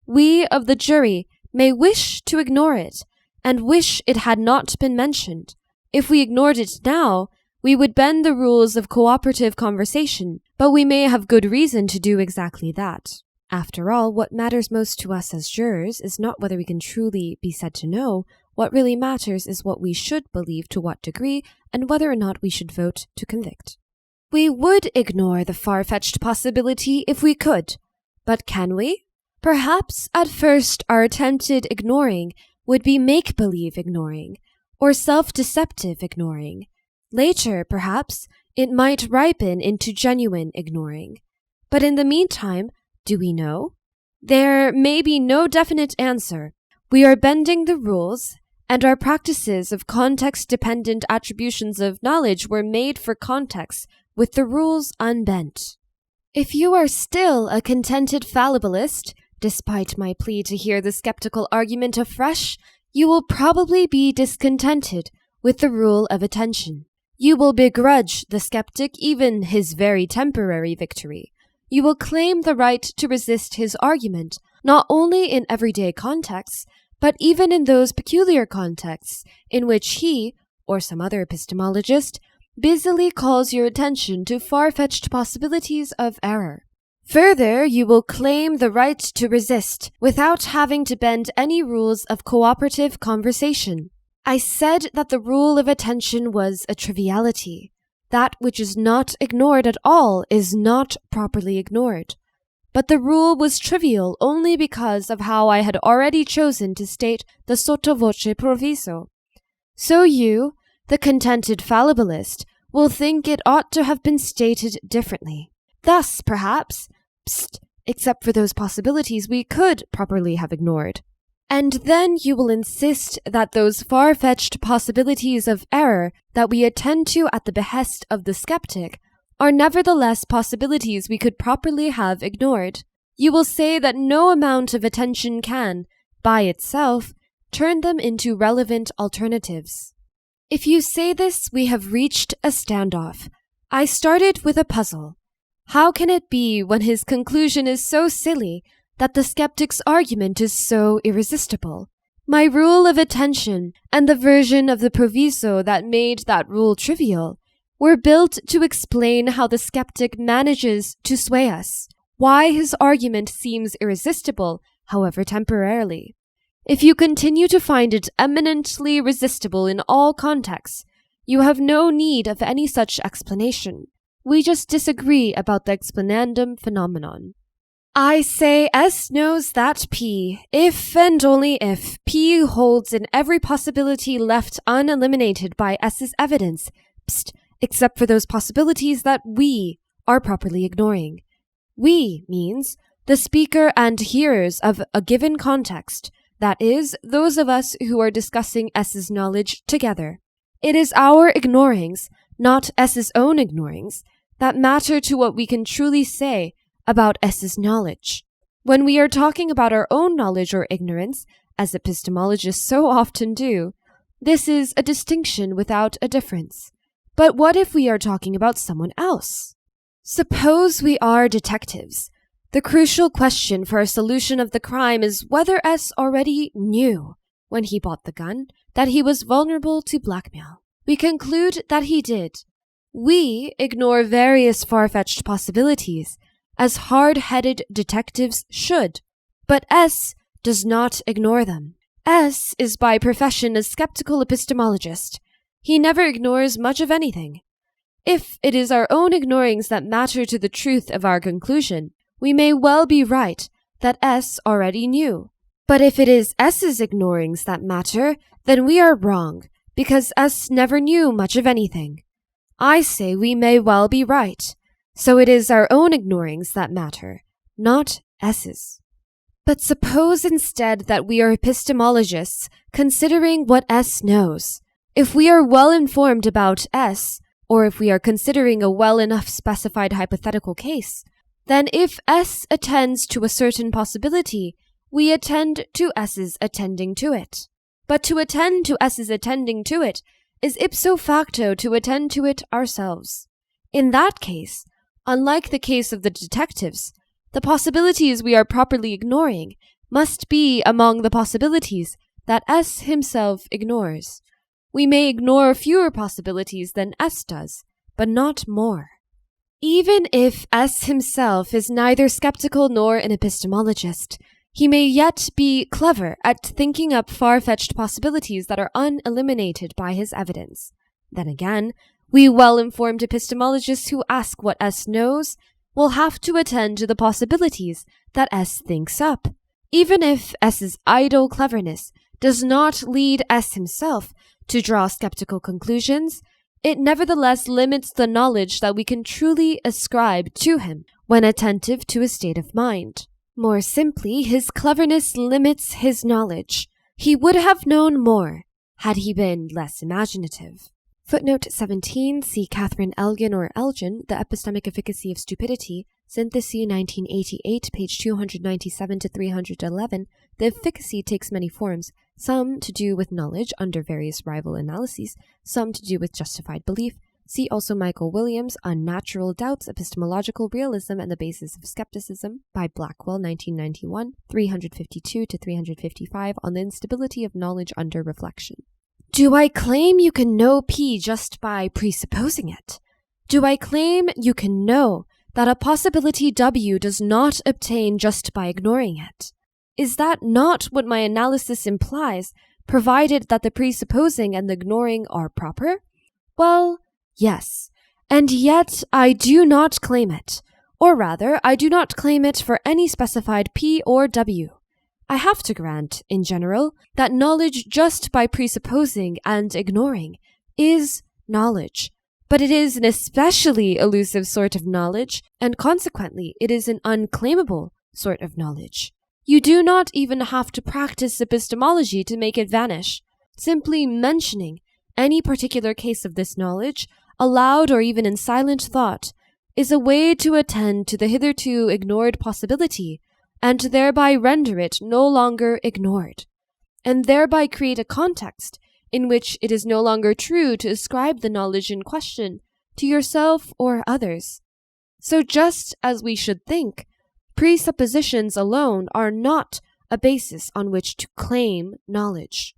We of the jury may wish to ignore it, and wish it had not been mentioned. If we ignored it now, we would bend the rules of cooperative conversation, but we may have good reason to do exactly that. After all, what matters most to us as jurors is not whether we can truly be said to know. What really matters is what we should believe to what degree, and whether or not we should vote to convict. We would ignore the far-fetched possibility if we could, but can we? Perhaps at first our attempted ignoring would be make-believe ignoring, or self-deceptive ignoring. Later, perhaps, it might ripen into genuine ignoring. But in the meantime, do we know? There may be no definite answer. We are bending the rules, and our practices of context-dependent attributions of knowledge were made for context, with the rules unbent. If you are still a contented fallibilist, despite my plea to hear the skeptical argument afresh, you will probably be discontented with the rule of attention. You will begrudge the skeptic even his very temporary victory. You will claim the right to resist his argument, not only in everyday contexts, but even in those peculiar contexts in which he, or some other epistemologist, busily calls your attention to far-fetched possibilities of error. Further, you will claim the right to resist without having to bend any rules of cooperative conversation. I said that the rule of attention was a triviality. That which is not ignored at all is not properly ignored. But the rule was trivial only because of how I had already chosen to state the sotto voce proviso. So you, the contented fallibilist, will think it ought to have been stated differently. Thus, perhaps, except for those possibilities we could properly have ignored. And then you will insist that those far-fetched possibilities of error that we attend to at the behest of the skeptic are nevertheless possibilities we could properly have ignored. You will say that no amount of attention can, by itself, turn them into relevant alternatives. If you say this, we have reached a standoff. I started with a puzzle. How can it be when his conclusion is so silly that the skeptic's argument is so irresistible? My rule of attention and the version of the proviso that made that rule trivial were built to explain how the skeptic manages to sway us, why his argument seems irresistible, however temporarily. If you continue to find it eminently resistible in all contexts, you have no need of any such explanation. We just disagree about the explanandum phenomenon. I say S knows that P, if and only if P holds in every possibility left uneliminated by S's evidence, except for those possibilities that we are properly ignoring. We means the speaker and hearers of a given context, that is, those of us who are discussing S's knowledge together. It is our ignorings, not S's own ignorings, that matter to what we can truly say about S's knowledge. When we are talking about our own knowledge or ignorance, as epistemologists so often do, this is a distinction without a difference. But what if we are talking about someone else? Suppose we are detectives. The crucial question for a solution of the crime is whether S already knew, when he bought the gun, that he was vulnerable to blackmail. We conclude that he did. We ignore various far-fetched possibilities, as hard-headed detectives should, but S does not ignore them. S is by profession a skeptical epistemologist. He never ignores much of anything. If it is our own ignorings that matter to the truth of our conclusion, we may well be right that S already knew. But if it is S's ignorings that matter, then we are wrong, because S never knew much of anything. I say we may well be right. So it is our own ignorings that matter, not S's. But suppose instead that we are epistemologists considering what S knows. If we are well informed about S, or if we are considering a well enough specified hypothetical case, then if S attends to a certain possibility, we attend to S's attending to it. But to attend to S's attending to it is ipso facto to attend to it ourselves. In that case, unlike the case of the detectives, the possibilities we are properly ignoring must be among the possibilities that S himself ignores. We may ignore fewer possibilities than S does, but not more. Even if S himself is neither skeptical nor an epistemologist, he may yet be clever at thinking up far-fetched possibilities that are uneliminated by his evidence. Then again, we well-informed epistemologists who ask what S knows will have to attend to the possibilities that S thinks up. Even if S's idle cleverness does not lead S himself to draw skeptical conclusions, it nevertheless limits the knowledge that we can truly ascribe to him when attentive to his state of mind. More simply, his cleverness limits his knowledge. He would have known more had he been less imaginative. Footnote 17, see Catherine Elgin or Elgin, The Epistemic Efficacy of Stupidity, Synthesis 1988, page 297 to 311. The efficacy takes many forms, some to do with knowledge under various rival analyses, some to do with justified belief. See also Michael Williams, Unnatural Doubts, Epistemological Realism and the Basis of Skepticism by Blackwell, 1991, 352 to 355 on the instability of knowledge under reflection. Do I claim you can know P just by presupposing it? Do I claim you can know that a possibility W does not obtain just by ignoring it? Is that not what my analysis implies, provided that the presupposing and the ignoring are proper? Well, yes, and yet I do not claim it. Or rather, I do not claim it for any specified P or W. I have to grant, in general, that knowledge just by presupposing and ignoring is knowledge. But it is an especially elusive sort of knowledge, and consequently it is an unclaimable sort of knowledge. You do not even have to practice epistemology to make it vanish. Simply mentioning any particular case of this knowledge, aloud or even in silent thought, is a way to attend to the hitherto ignored possibility, and to thereby render it no longer ignored, and thereby create a context in which it is no longer true to ascribe the knowledge in question to yourself or others. So just as we should think, presuppositions alone are not a basis on which to claim knowledge.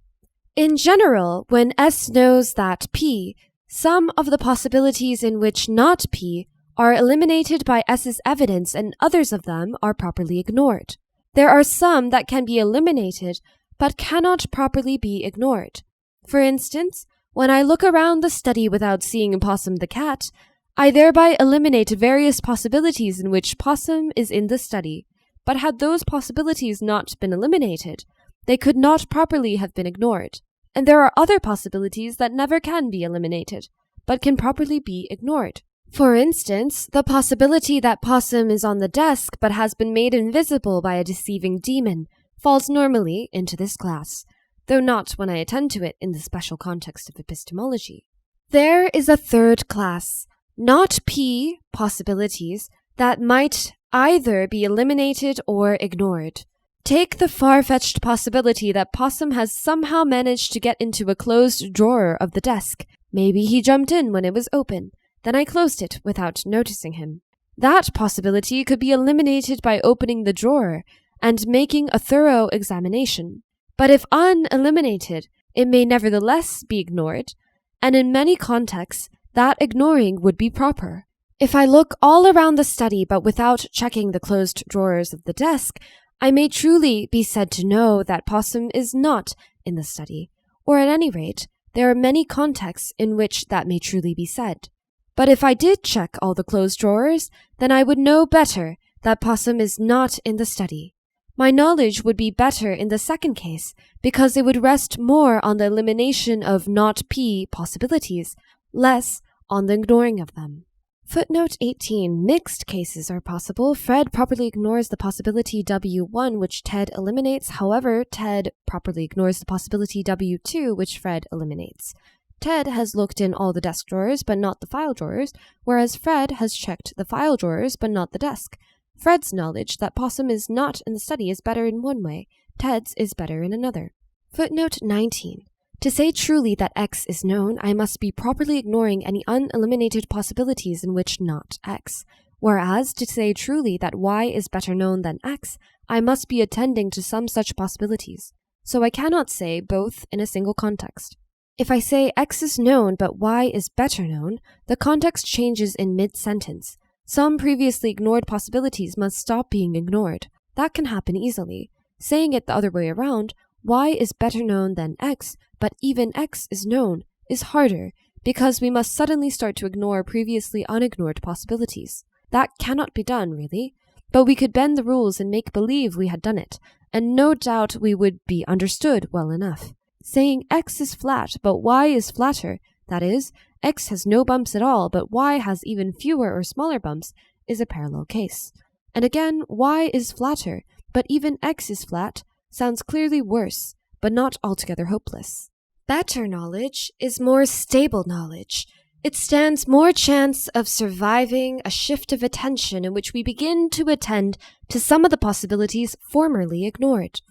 In general, when S knows that P, some of the possibilities in which not P are eliminated by S's evidence and others of them are properly ignored. There are some that can be eliminated but cannot properly be ignored. For instance, when I look around the study without seeing Possum the cat, I thereby eliminate various possibilities in which Possum is in the study, but had those possibilities not been eliminated, they could not properly have been ignored. And there are other possibilities that never can be eliminated, but can properly be ignored. For instance, the possibility that Possum is on the desk but has been made invisible by a deceiving demon falls normally into this class, though not when I attend to it in the special context of epistemology. There is a third class, not P possibilities, that might either be eliminated or ignored. Take the far-fetched possibility that Possum has somehow managed to get into a closed drawer of the desk. Maybe he jumped in when it was open. Then I closed it without noticing him. That possibility could be eliminated by opening the drawer and making a thorough examination. But if uneliminated, it may nevertheless be ignored, and in many contexts, that ignoring would be proper. If I look all around the study but without checking the closed drawers of the desk, I may truly be said to know that Possum is not in the study, or at any rate, there are many contexts in which that may truly be said. But if I did check all the closed drawers, then I would know better that Possum is not in the study. My knowledge would be better in the second case because it would rest more on the elimination of not P possibilities, less on the ignoring of them. Footnote 18. Mixed cases are possible. Fred properly ignores the possibility W1, which Ted eliminates. However, Ted properly ignores the possibility W2, which Fred eliminates. Ted has looked in all the desk drawers, but not the file drawers, whereas Fred has checked the file drawers, but not the desk. Fred's knowledge that Possum is not in the study is better in one way. Ted's is better in another. Footnote 19. To say truly that X is known, I must be properly ignoring any uneliminated possibilities in which not X. Whereas, to say truly that Y is better known than X, I must be attending to some such possibilities. So I cannot say both in a single context. If I say X is known but Y is better known, the context changes in mid-sentence. Some previously ignored possibilities must stop being ignored. That can happen easily. Saying it the other way around, Y is better known than X, but even X is known, is harder, because we must suddenly start to ignore previously unignored possibilities. That cannot be done, really, but we could bend the rules and make believe we had done it, and no doubt we would be understood well enough. Saying X is flat, but Y is flatter, that is, X has no bumps at all, but Y has even fewer or smaller bumps, is a parallel case. And again, Y is flatter, but even X is flat, sounds clearly worse, but not altogether hopeless. Better knowledge is more stable knowledge. It stands more chance of surviving a shift of attention in which we begin to attend to some of the possibilities formerly ignored.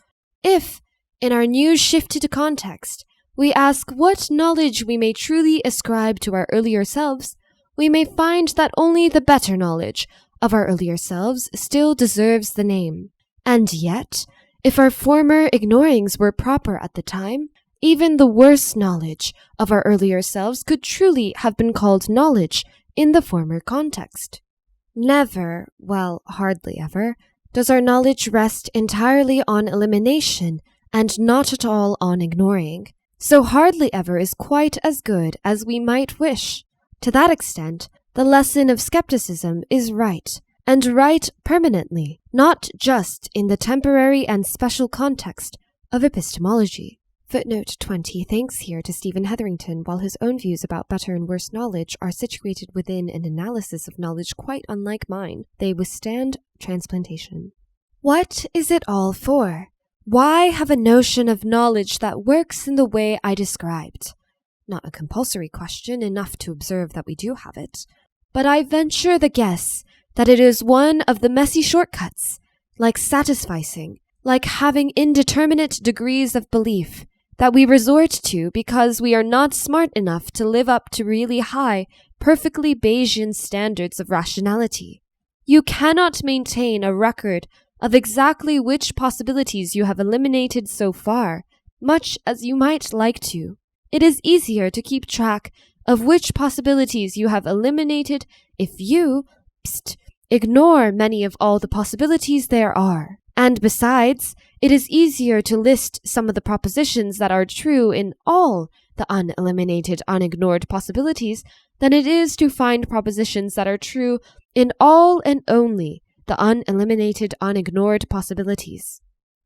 If, in our new shifted context, we ask what knowledge we may truly ascribe to our earlier selves, we may find that only the better knowledge of our earlier selves still deserves the name. And yet, if our former ignorings were proper at the time, even the worse knowledge of our earlier selves could truly have been called knowledge in the former context. Never, well, hardly ever, does our knowledge rest entirely on elimination and not at all on ignoring. So hardly ever is quite as good as we might wish. To that extent, the lesson of skepticism is right, and right permanently, not just in the temporary and special context of epistemology. Footnote 20. Thanks here to Stephen Hetherington, while his own views about better and worse knowledge are situated within an analysis of knowledge quite unlike mine. They withstand transplantation. What is it all for? Why have a notion of knowledge that works in the way I described? Not a compulsory question, enough to observe that we do have it. But I venture the guess that it is one of the messy shortcuts, like satisficing, like having indeterminate degrees of belief, that we resort to because we are not smart enough to live up to really high, perfectly Bayesian standards of rationality. You cannot maintain a record of exactly which possibilities you have eliminated so far, much as you might like to. It is easier to keep track of which possibilities you have eliminated if you ignore many of all the possibilities there are. And besides, it is easier to list some of the propositions that are true in all the uneliminated, unignored possibilities than it is to find propositions that are true in all and only the uneliminated, unignored possibilities.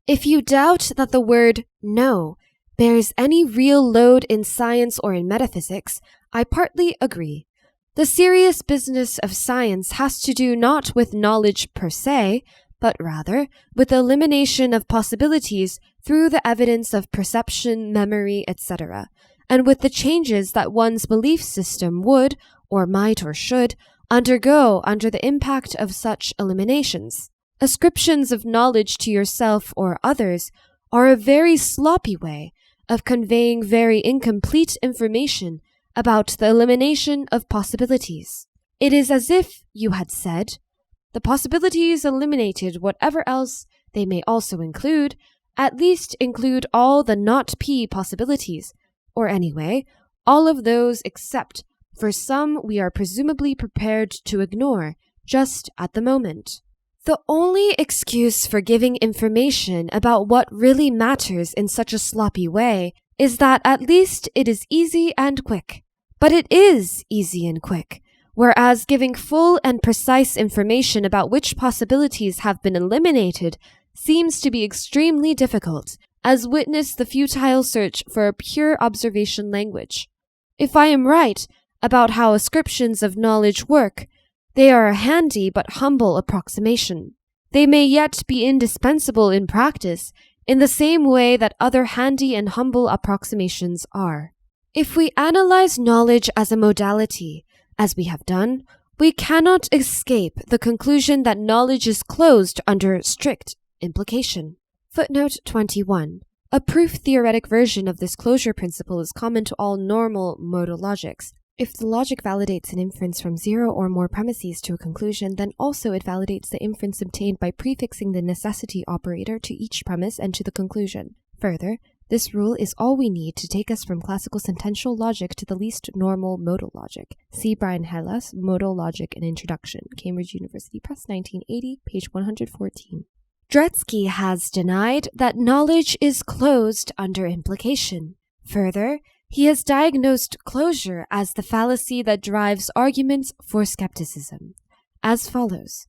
If you doubt that the word no bears any real load in science or in metaphysics, I partly agree. The serious business of science has to do not with knowledge per se, but rather with the elimination of possibilities through the evidence of perception, memory, etc., and with the changes that one's belief system would, or might or should, undergo under the impact of such eliminations. Ascriptions of knowledge to yourself or others are a very sloppy way of conveying very incomplete information about the elimination of possibilities. It is as if you had said, the possibilities eliminated, whatever else they may also include, at least include all the not P possibilities, or anyway, all of those except for some we are presumably prepared to ignore just at the moment. The only excuse for giving information about what really matters in such a sloppy way is that at least it is easy and quick. But it is easy and quick, whereas giving full and precise information about which possibilities have been eliminated seems to be extremely difficult, as witness the futile search for a pure observation language. If I am right about how ascriptions of knowledge work, they are a handy but humble approximation. They may yet be indispensable in practice in the same way that other handy and humble approximations are. If we analyze knowledge as a modality, as we have done, we cannot escape the conclusion that knowledge is closed under strict implication. Footnote 21. A proof-theoretic version of this closure principle is common to all normal modal logics. If the logic validates an inference from zero or more premises to a conclusion, then also it validates the inference obtained by prefixing the necessity operator to each premise and to the conclusion. Further, this rule is all we need to take us from classical sentential logic to the least normal modal logic. See Brian Hellas, Modal Logic, An Introduction, Cambridge University Press, 1980, page 114. Dretske has denied that knowledge is closed under implication. Further, he has diagnosed closure as the fallacy that drives arguments for skepticism, as follows.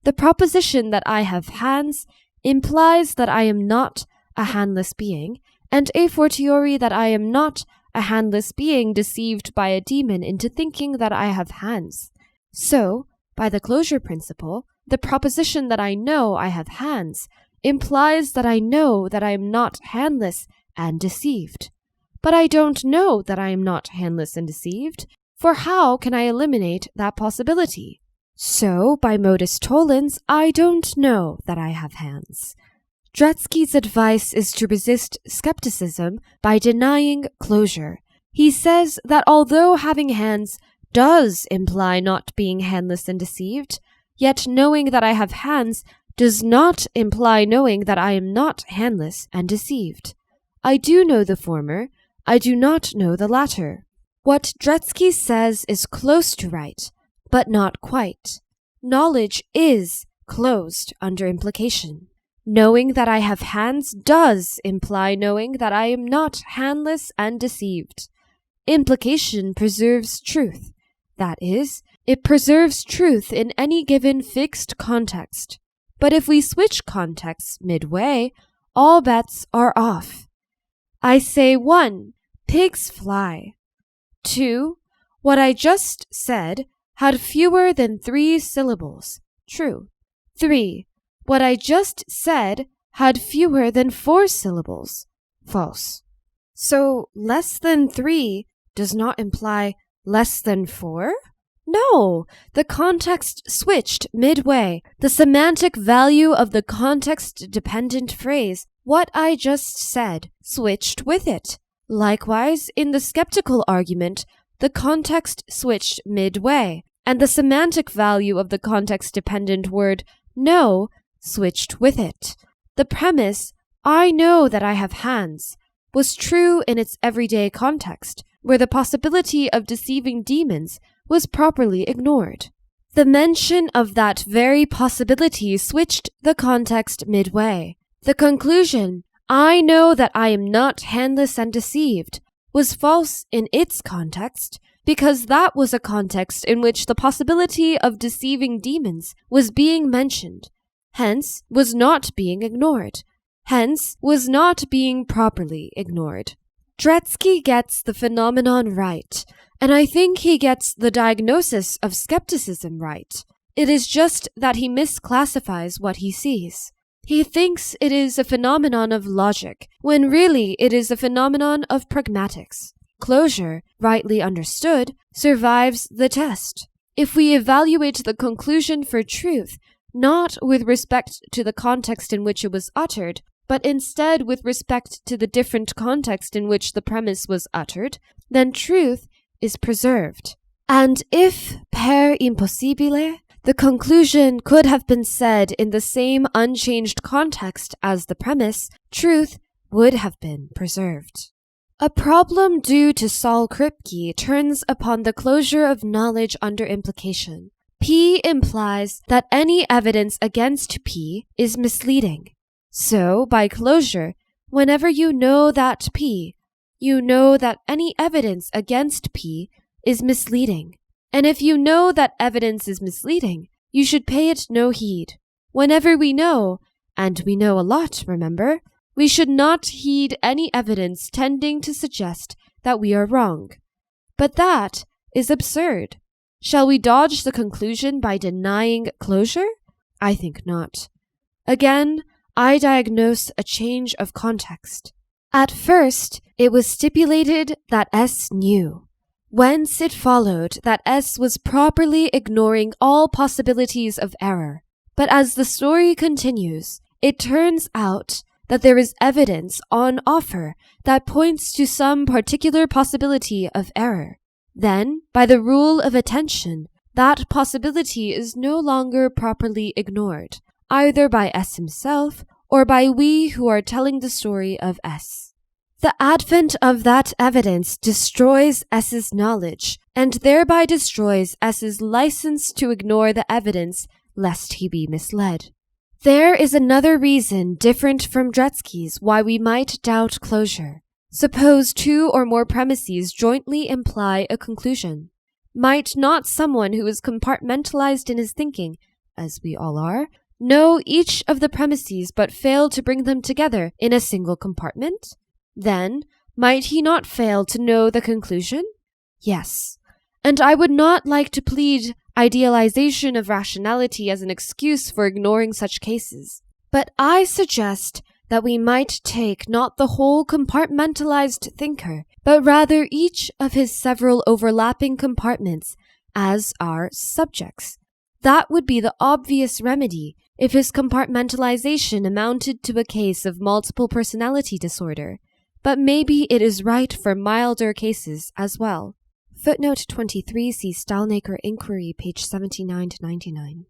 The proposition that I have hands implies that I am not a handless being, and a fortiori that I am not a handless being deceived by a demon into thinking that I have hands. So, by the closure principle, the proposition that I know I have hands implies that I know that I am not handless and deceived. But I don't know that I am not handless and deceived, for how can I eliminate that possibility? So, by modus tollens, I don't know that I have hands. Dretske's advice is to resist skepticism by denying closure. He says that although having hands does imply not being handless and deceived, yet knowing that I have hands does not imply knowing that I am not handless and deceived. I do know the former, I do not know the latter. What Dretske says is close to right, but not quite. Knowledge is closed under implication. Knowing that I have hands does imply knowing that I am not handless and deceived. Implication preserves truth. That is, it preserves truth in any given fixed context. But if we switch contexts midway, all bets are off. I say 1. Pigs fly. 2. What I just said had fewer than 3 syllables. True. 3. What I just said had fewer than 4 syllables. False. So less than 3 does not imply less than 4? No, the context switched midway. The semantic value of the context-dependent phrase, what I just said, switched with it. Likewise, in the skeptical argument, the context switched midway, and the semantic value of the context-dependent word no switched with it. The premise, I know that I have hands, was true in its everyday context, where the possibility of deceiving demons was properly ignored. The mention of that very possibility switched the context midway. The conclusion, I know that I am not handless and deceived, was false in its context, because that was a context in which the possibility of deceiving demons was being mentioned, hence was not being ignored, hence was not being properly ignored. Dretske gets the phenomenon right, And I think he gets the diagnosis of skepticism right. It is just that he misclassifies what he sees. He thinks it is a phenomenon of logic, when really it is a phenomenon of pragmatics. Closure, rightly understood, survives the test. If we evaluate the conclusion for truth, not with respect to the context in which it was uttered, but instead with respect to the different context in which the premise was uttered, then truth is preserved. And if per impossibile, the conclusion could have been said in the same unchanged context as the premise, truth would have been preserved. A problem due to Saul Kripke turns upon the closure of knowledge under implication. P implies that any evidence against P is misleading. So, by closure, whenever you know that P, you know that any evidence against P is misleading. And if you know that evidence is misleading, you should pay it no heed. Whenever we know, and we know a lot, remember, we should not heed any evidence tending to suggest that we are wrong. But that is absurd. Shall we dodge the conclusion by denying closure? I think not. Again, I diagnose a change of context. At first, it was stipulated that S knew, whence it followed that S was properly ignoring all possibilities of error. But as the story continues, it turns out that there is evidence on offer that points to some particular possibility of error. Then, by the rule of attention, that possibility is no longer properly ignored, either by S himself or by we who are telling the story of S. The advent of that evidence destroys S's knowledge, and thereby destroys S's license to ignore the evidence lest he be misled. There is another reason different from Dretsky's why we might doubt closure. Suppose two or more premises jointly imply a conclusion. Might not someone who is compartmentalized in his thinking, as we all are, know each of the premises but fail to bring them together in a single compartment? Then, might he not fail to know the conclusion? Yes. And I would not like to plead idealization of rationality as an excuse for ignoring such cases. But I suggest that we might take not the whole compartmentalized thinker, but rather each of his several overlapping compartments as our subjects. That would be the obvious remedy if his compartmentalization amounted to a case of multiple personality disorder. But maybe it is right for milder cases as well. Footnote 23, see Stalnaker Inquiry, page 79-99.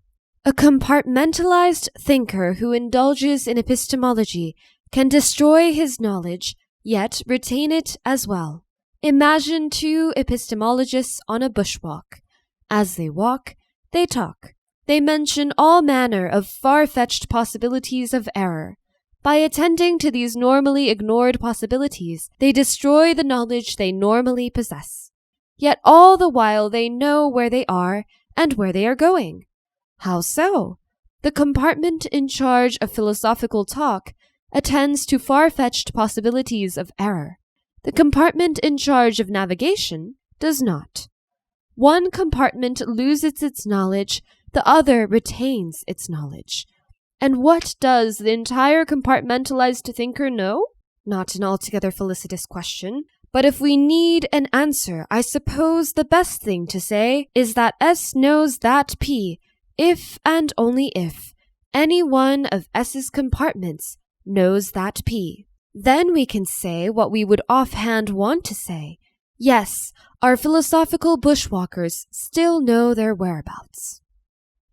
A compartmentalized thinker who indulges in epistemology can destroy his knowledge, yet retain it as well. Imagine two epistemologists on a bushwalk. As they walk, they talk. They mention all manner of far-fetched possibilities of error. By attending to these normally ignored possibilities, they destroy the knowledge they normally possess. Yet all the while they know where they are and where they are going. How so? The compartment in charge of philosophical talk attends to far-fetched possibilities of error. The compartment in charge of navigation does not. One compartment loses its knowledge, the other retains its knowledge. And what does the entire compartmentalized thinker know? Not an altogether felicitous question. But if we need an answer, I suppose the best thing to say is that S knows that P, if and only if any one of S's compartments knows that P. Then we can say what we would offhand want to say. Yes, our philosophical bushwalkers still know their whereabouts.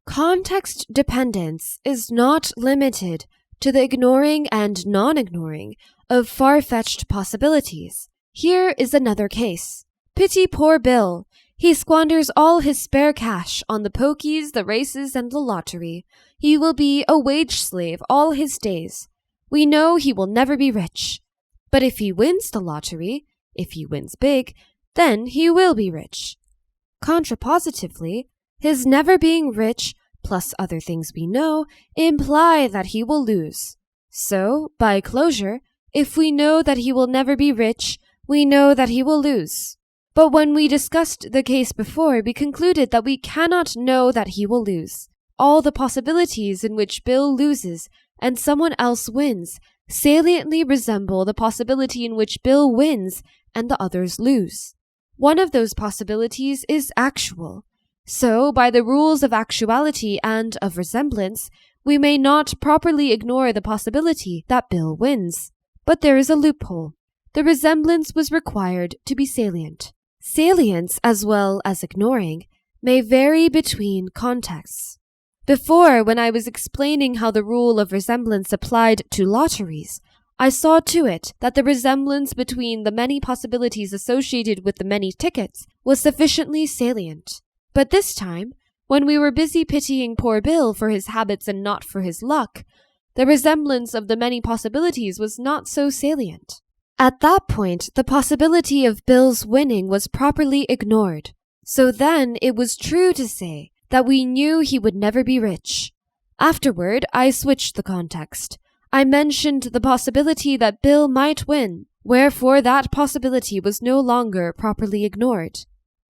Context dependence is not limited to the ignoring and non-ignoring of far-fetched possibilities. Here is another case. Pity poor Bill. He squanders all his spare cash on the pokies, the races, and the lottery. He will be a wage slave all his days. We know he will never be rich. But if he wins the lottery, if he wins big, then he will be rich. Contrapositively, his never being rich, plus other things we know, imply that he will lose. So, by closure, if we know that he will never be rich, we know that he will lose. But when we discussed the case before, we concluded that we cannot know that he will lose. All the possibilities in which Bill loses and someone else wins saliently resemble the possibility in which Bill wins and the others lose. One of those possibilities is actual. So, by the rules of actuality and of resemblance, we may not properly ignore the possibility that Bill wins. But there is a loophole. The resemblance was required to be salient. Salience, as well as ignoring, may vary between contexts. Before, when I was explaining how the rule of resemblance applied to lotteries, I saw to it that the resemblance between the many possibilities associated with the many tickets was sufficiently salient. But this time, when we were busy pitying poor Bill for his habits and not for his luck, the resemblance of the many possibilities was not so salient. At that point, the possibility of Bill's winning was properly ignored. So then it was true to say that we knew he would never be rich. Afterward, I switched the context. I mentioned the possibility that Bill might win, wherefore that possibility was no longer properly ignored.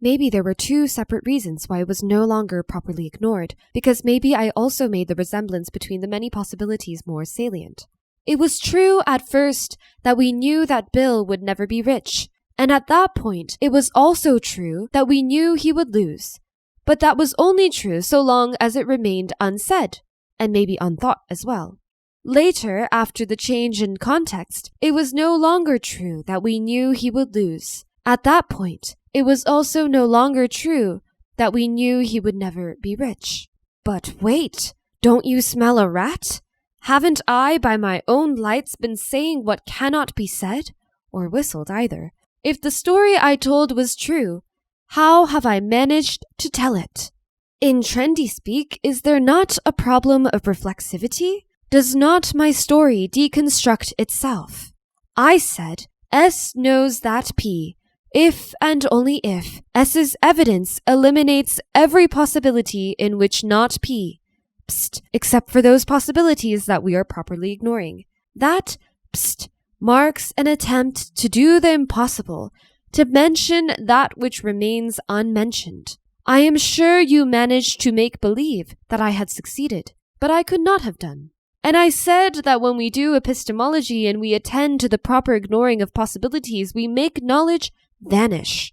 Maybe there were two separate reasons why it was no longer properly ignored, because maybe I also made the resemblance between the many possibilities more salient. It was true at first that we knew that Bill would never be rich, and at that point it was also true that we knew he would lose. But that was only true so long as it remained unsaid, and maybe unthought as well. Later, after the change in context, it was no longer true that we knew he would lose. At that point, it was also no longer true that we knew he would never be rich. But wait, don't you smell a rat? Haven't I, by my own lights, been saying what cannot be said? Or whistled either. If the story I told was true, how have I managed to tell it? In trendy speak, is there not a problem of reflexivity? Does not my story deconstruct itself? I said, S knows that P, if and only if S's evidence eliminates every possibility in which not P. Except for those possibilities that we are properly ignoring. That, marks an attempt to do the impossible, to mention that which remains unmentioned. I am sure you managed to make believe that I had succeeded, but I could not have done. And I said that when we do epistemology and we attend to the proper ignoring of possibilities, we make knowledge vanish.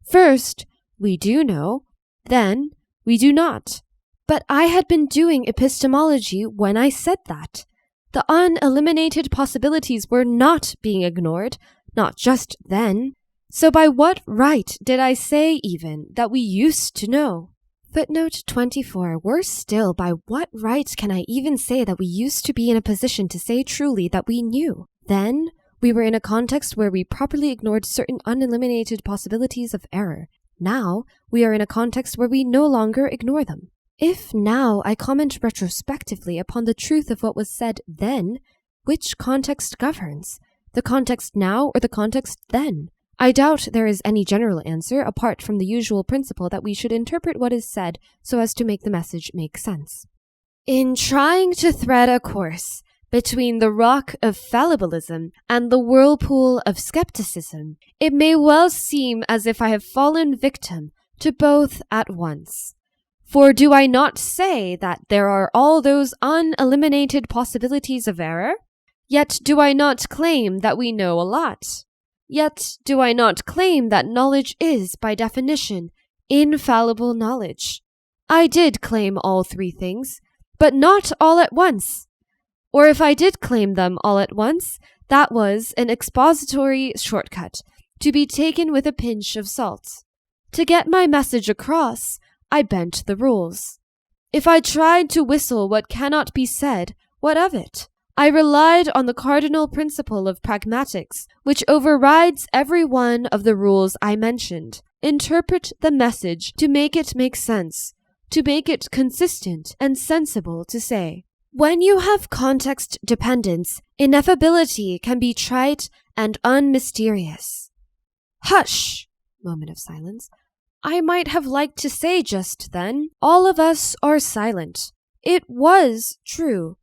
First, we do know, then we do not. But I had been doing epistemology when I said that. The uneliminated possibilities were not being ignored, not just then. So by what right did I say even that we used to know? Footnote 24. Worse still, by what right can I even say that we used to be in a position to say truly that we knew? Then we were in a context where we properly ignored certain uneliminated possibilities of error. Now we are in a context where we no longer ignore them. If now I comment retrospectively upon the truth of what was said then, which context governs? The context now or the context then? I doubt there is any general answer apart from the usual principle that we should interpret what is said so as to make the message make sense. In trying to thread a course between the rock of fallibilism and the whirlpool of skepticism, it may well seem as if I have fallen victim to both at once. For do I not say that there are all those uneliminated possibilities of error? Yet do I not claim that we know a lot? Yet do I not claim that knowledge is, by definition, infallible knowledge? I did claim all three things, but not all at once. Or if I did claim them all at once, that was an expository shortcut, to be taken with a pinch of salt. To get my message across, I bent the rules. If I tried to whistle what cannot be said, what of it? I relied on the cardinal principle of pragmatics, which overrides every one of the rules I mentioned. Interpret the message to make it make sense, to make it consistent and sensible to say. When you have context dependence, ineffability can be trite and unmysterious. Hush! Moment of silence. I might have liked to say just then, all of us are silent. It was true,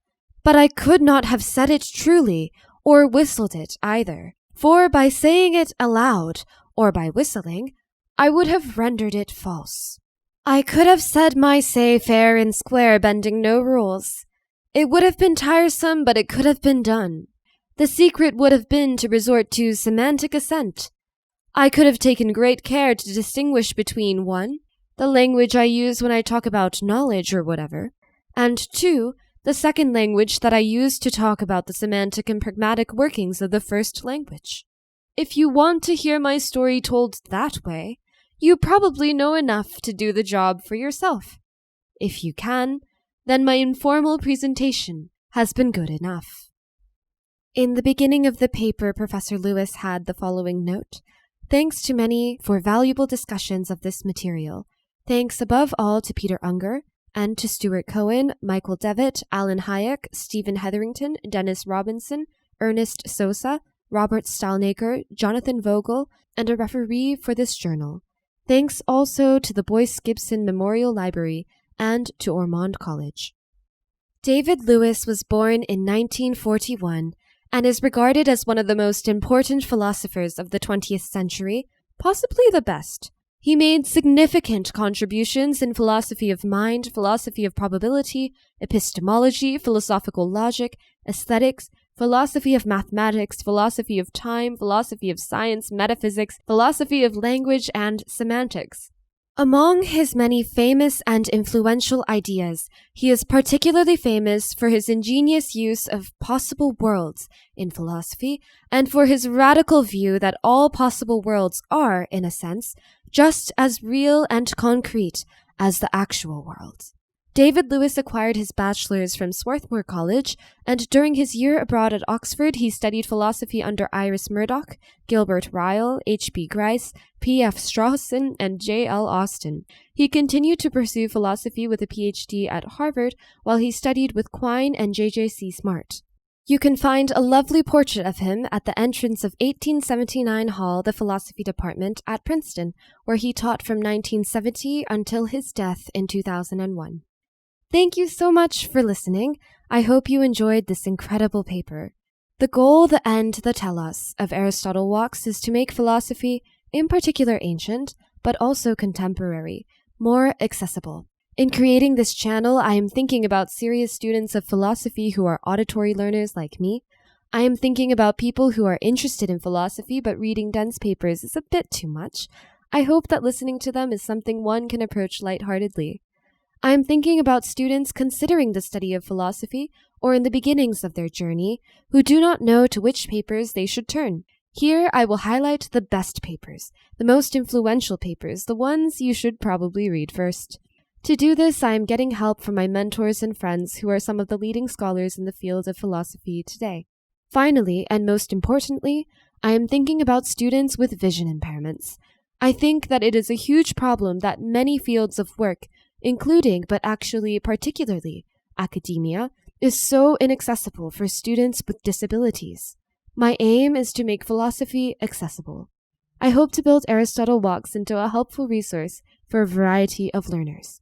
but I could not have said it truly, or whistled it either. For by saying it aloud, or by whistling, I would have rendered it false. I could have said my say fair and square, bending no rules. It would have been tiresome, but it could have been done. The secret would have been to resort to semantic assent. I could have taken great care to distinguish between 1, the language I use when I talk about knowledge or whatever, and 2, the second language that I use to talk about the semantic and pragmatic workings of the first language. If you want to hear my story told that way, you probably know enough to do the job for yourself. If you can, then my informal presentation has been good enough. In the beginning of the paper, Professor Lewis had the following note: "Thanks to many for valuable discussions of this material. Thanks above all to Peter Unger, and to Stuart Cohen, Michael Devitt, Alan Hayek, Stephen Hetherington, Dennis Robinson, Ernest Sosa, Robert Stalnaker, Jonathan Vogel, and a referee for this journal. Thanks also to the Boyce Gibson Memorial Library and to Ormond College." David Lewis was born in 1941 and is regarded as one of the most important philosophers of the 20th century, possibly the best. He made significant contributions in philosophy of mind, philosophy of probability, epistemology, philosophical logic, aesthetics, philosophy of mathematics, philosophy of time, philosophy of science, metaphysics, philosophy of language, and semantics. Among his many famous and influential ideas, he is particularly famous for his ingenious use of possible worlds in philosophy and for his radical view that all possible worlds are, in a sense, just as real and concrete as the actual world. David Lewis acquired his bachelor's from Swarthmore College, and during his year abroad at Oxford, he studied philosophy under Iris Murdoch, Gilbert Ryle, H.B. Grice, P.F. Strawson, and J.L. Austin. He continued to pursue philosophy with a Ph.D. at Harvard, while he studied with Quine and J.J.C. Smart. You can find a lovely portrait of him at the entrance of 1879 Hall, the philosophy department at Princeton, where he taught from 1970 until his death in 2001. Thank you so much for listening. I hope you enjoyed this incredible paper. The goal, the end, the telos of AristotleWalks is to make philosophy, in particular ancient, but also contemporary, more accessible. In creating this channel, I am thinking about serious students of philosophy who are auditory learners like me. I am thinking about people who are interested in philosophy, but reading dense papers is a bit too much. I hope that listening to them is something one can approach lightheartedly. I am thinking about students considering the study of philosophy, or in the beginnings of their journey, who do not know to which papers they should turn. Here I will highlight the best papers, the most influential papers, the ones you should probably read first. To do this, I am getting help from my mentors and friends who are some of the leading scholars in the field of philosophy today. Finally, and most importantly, I am thinking about students with vision impairments. I think that it is a huge problem that many fields of work, including, but actually particularly, academia, is so inaccessible for students with disabilities. My aim is to make philosophy accessible. I hope to build AristotleWalks into a helpful resource for a variety of learners.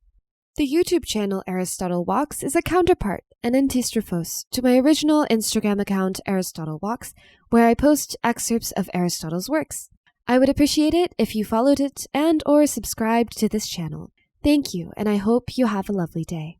The YouTube channel AristotleWalks is a counterpart, an antistrophos, to my original Instagram account AristotleWalks, where I post excerpts of Aristotle's works. I would appreciate it if you followed it and/or subscribed to this channel. Thank you, and I hope you have a lovely day.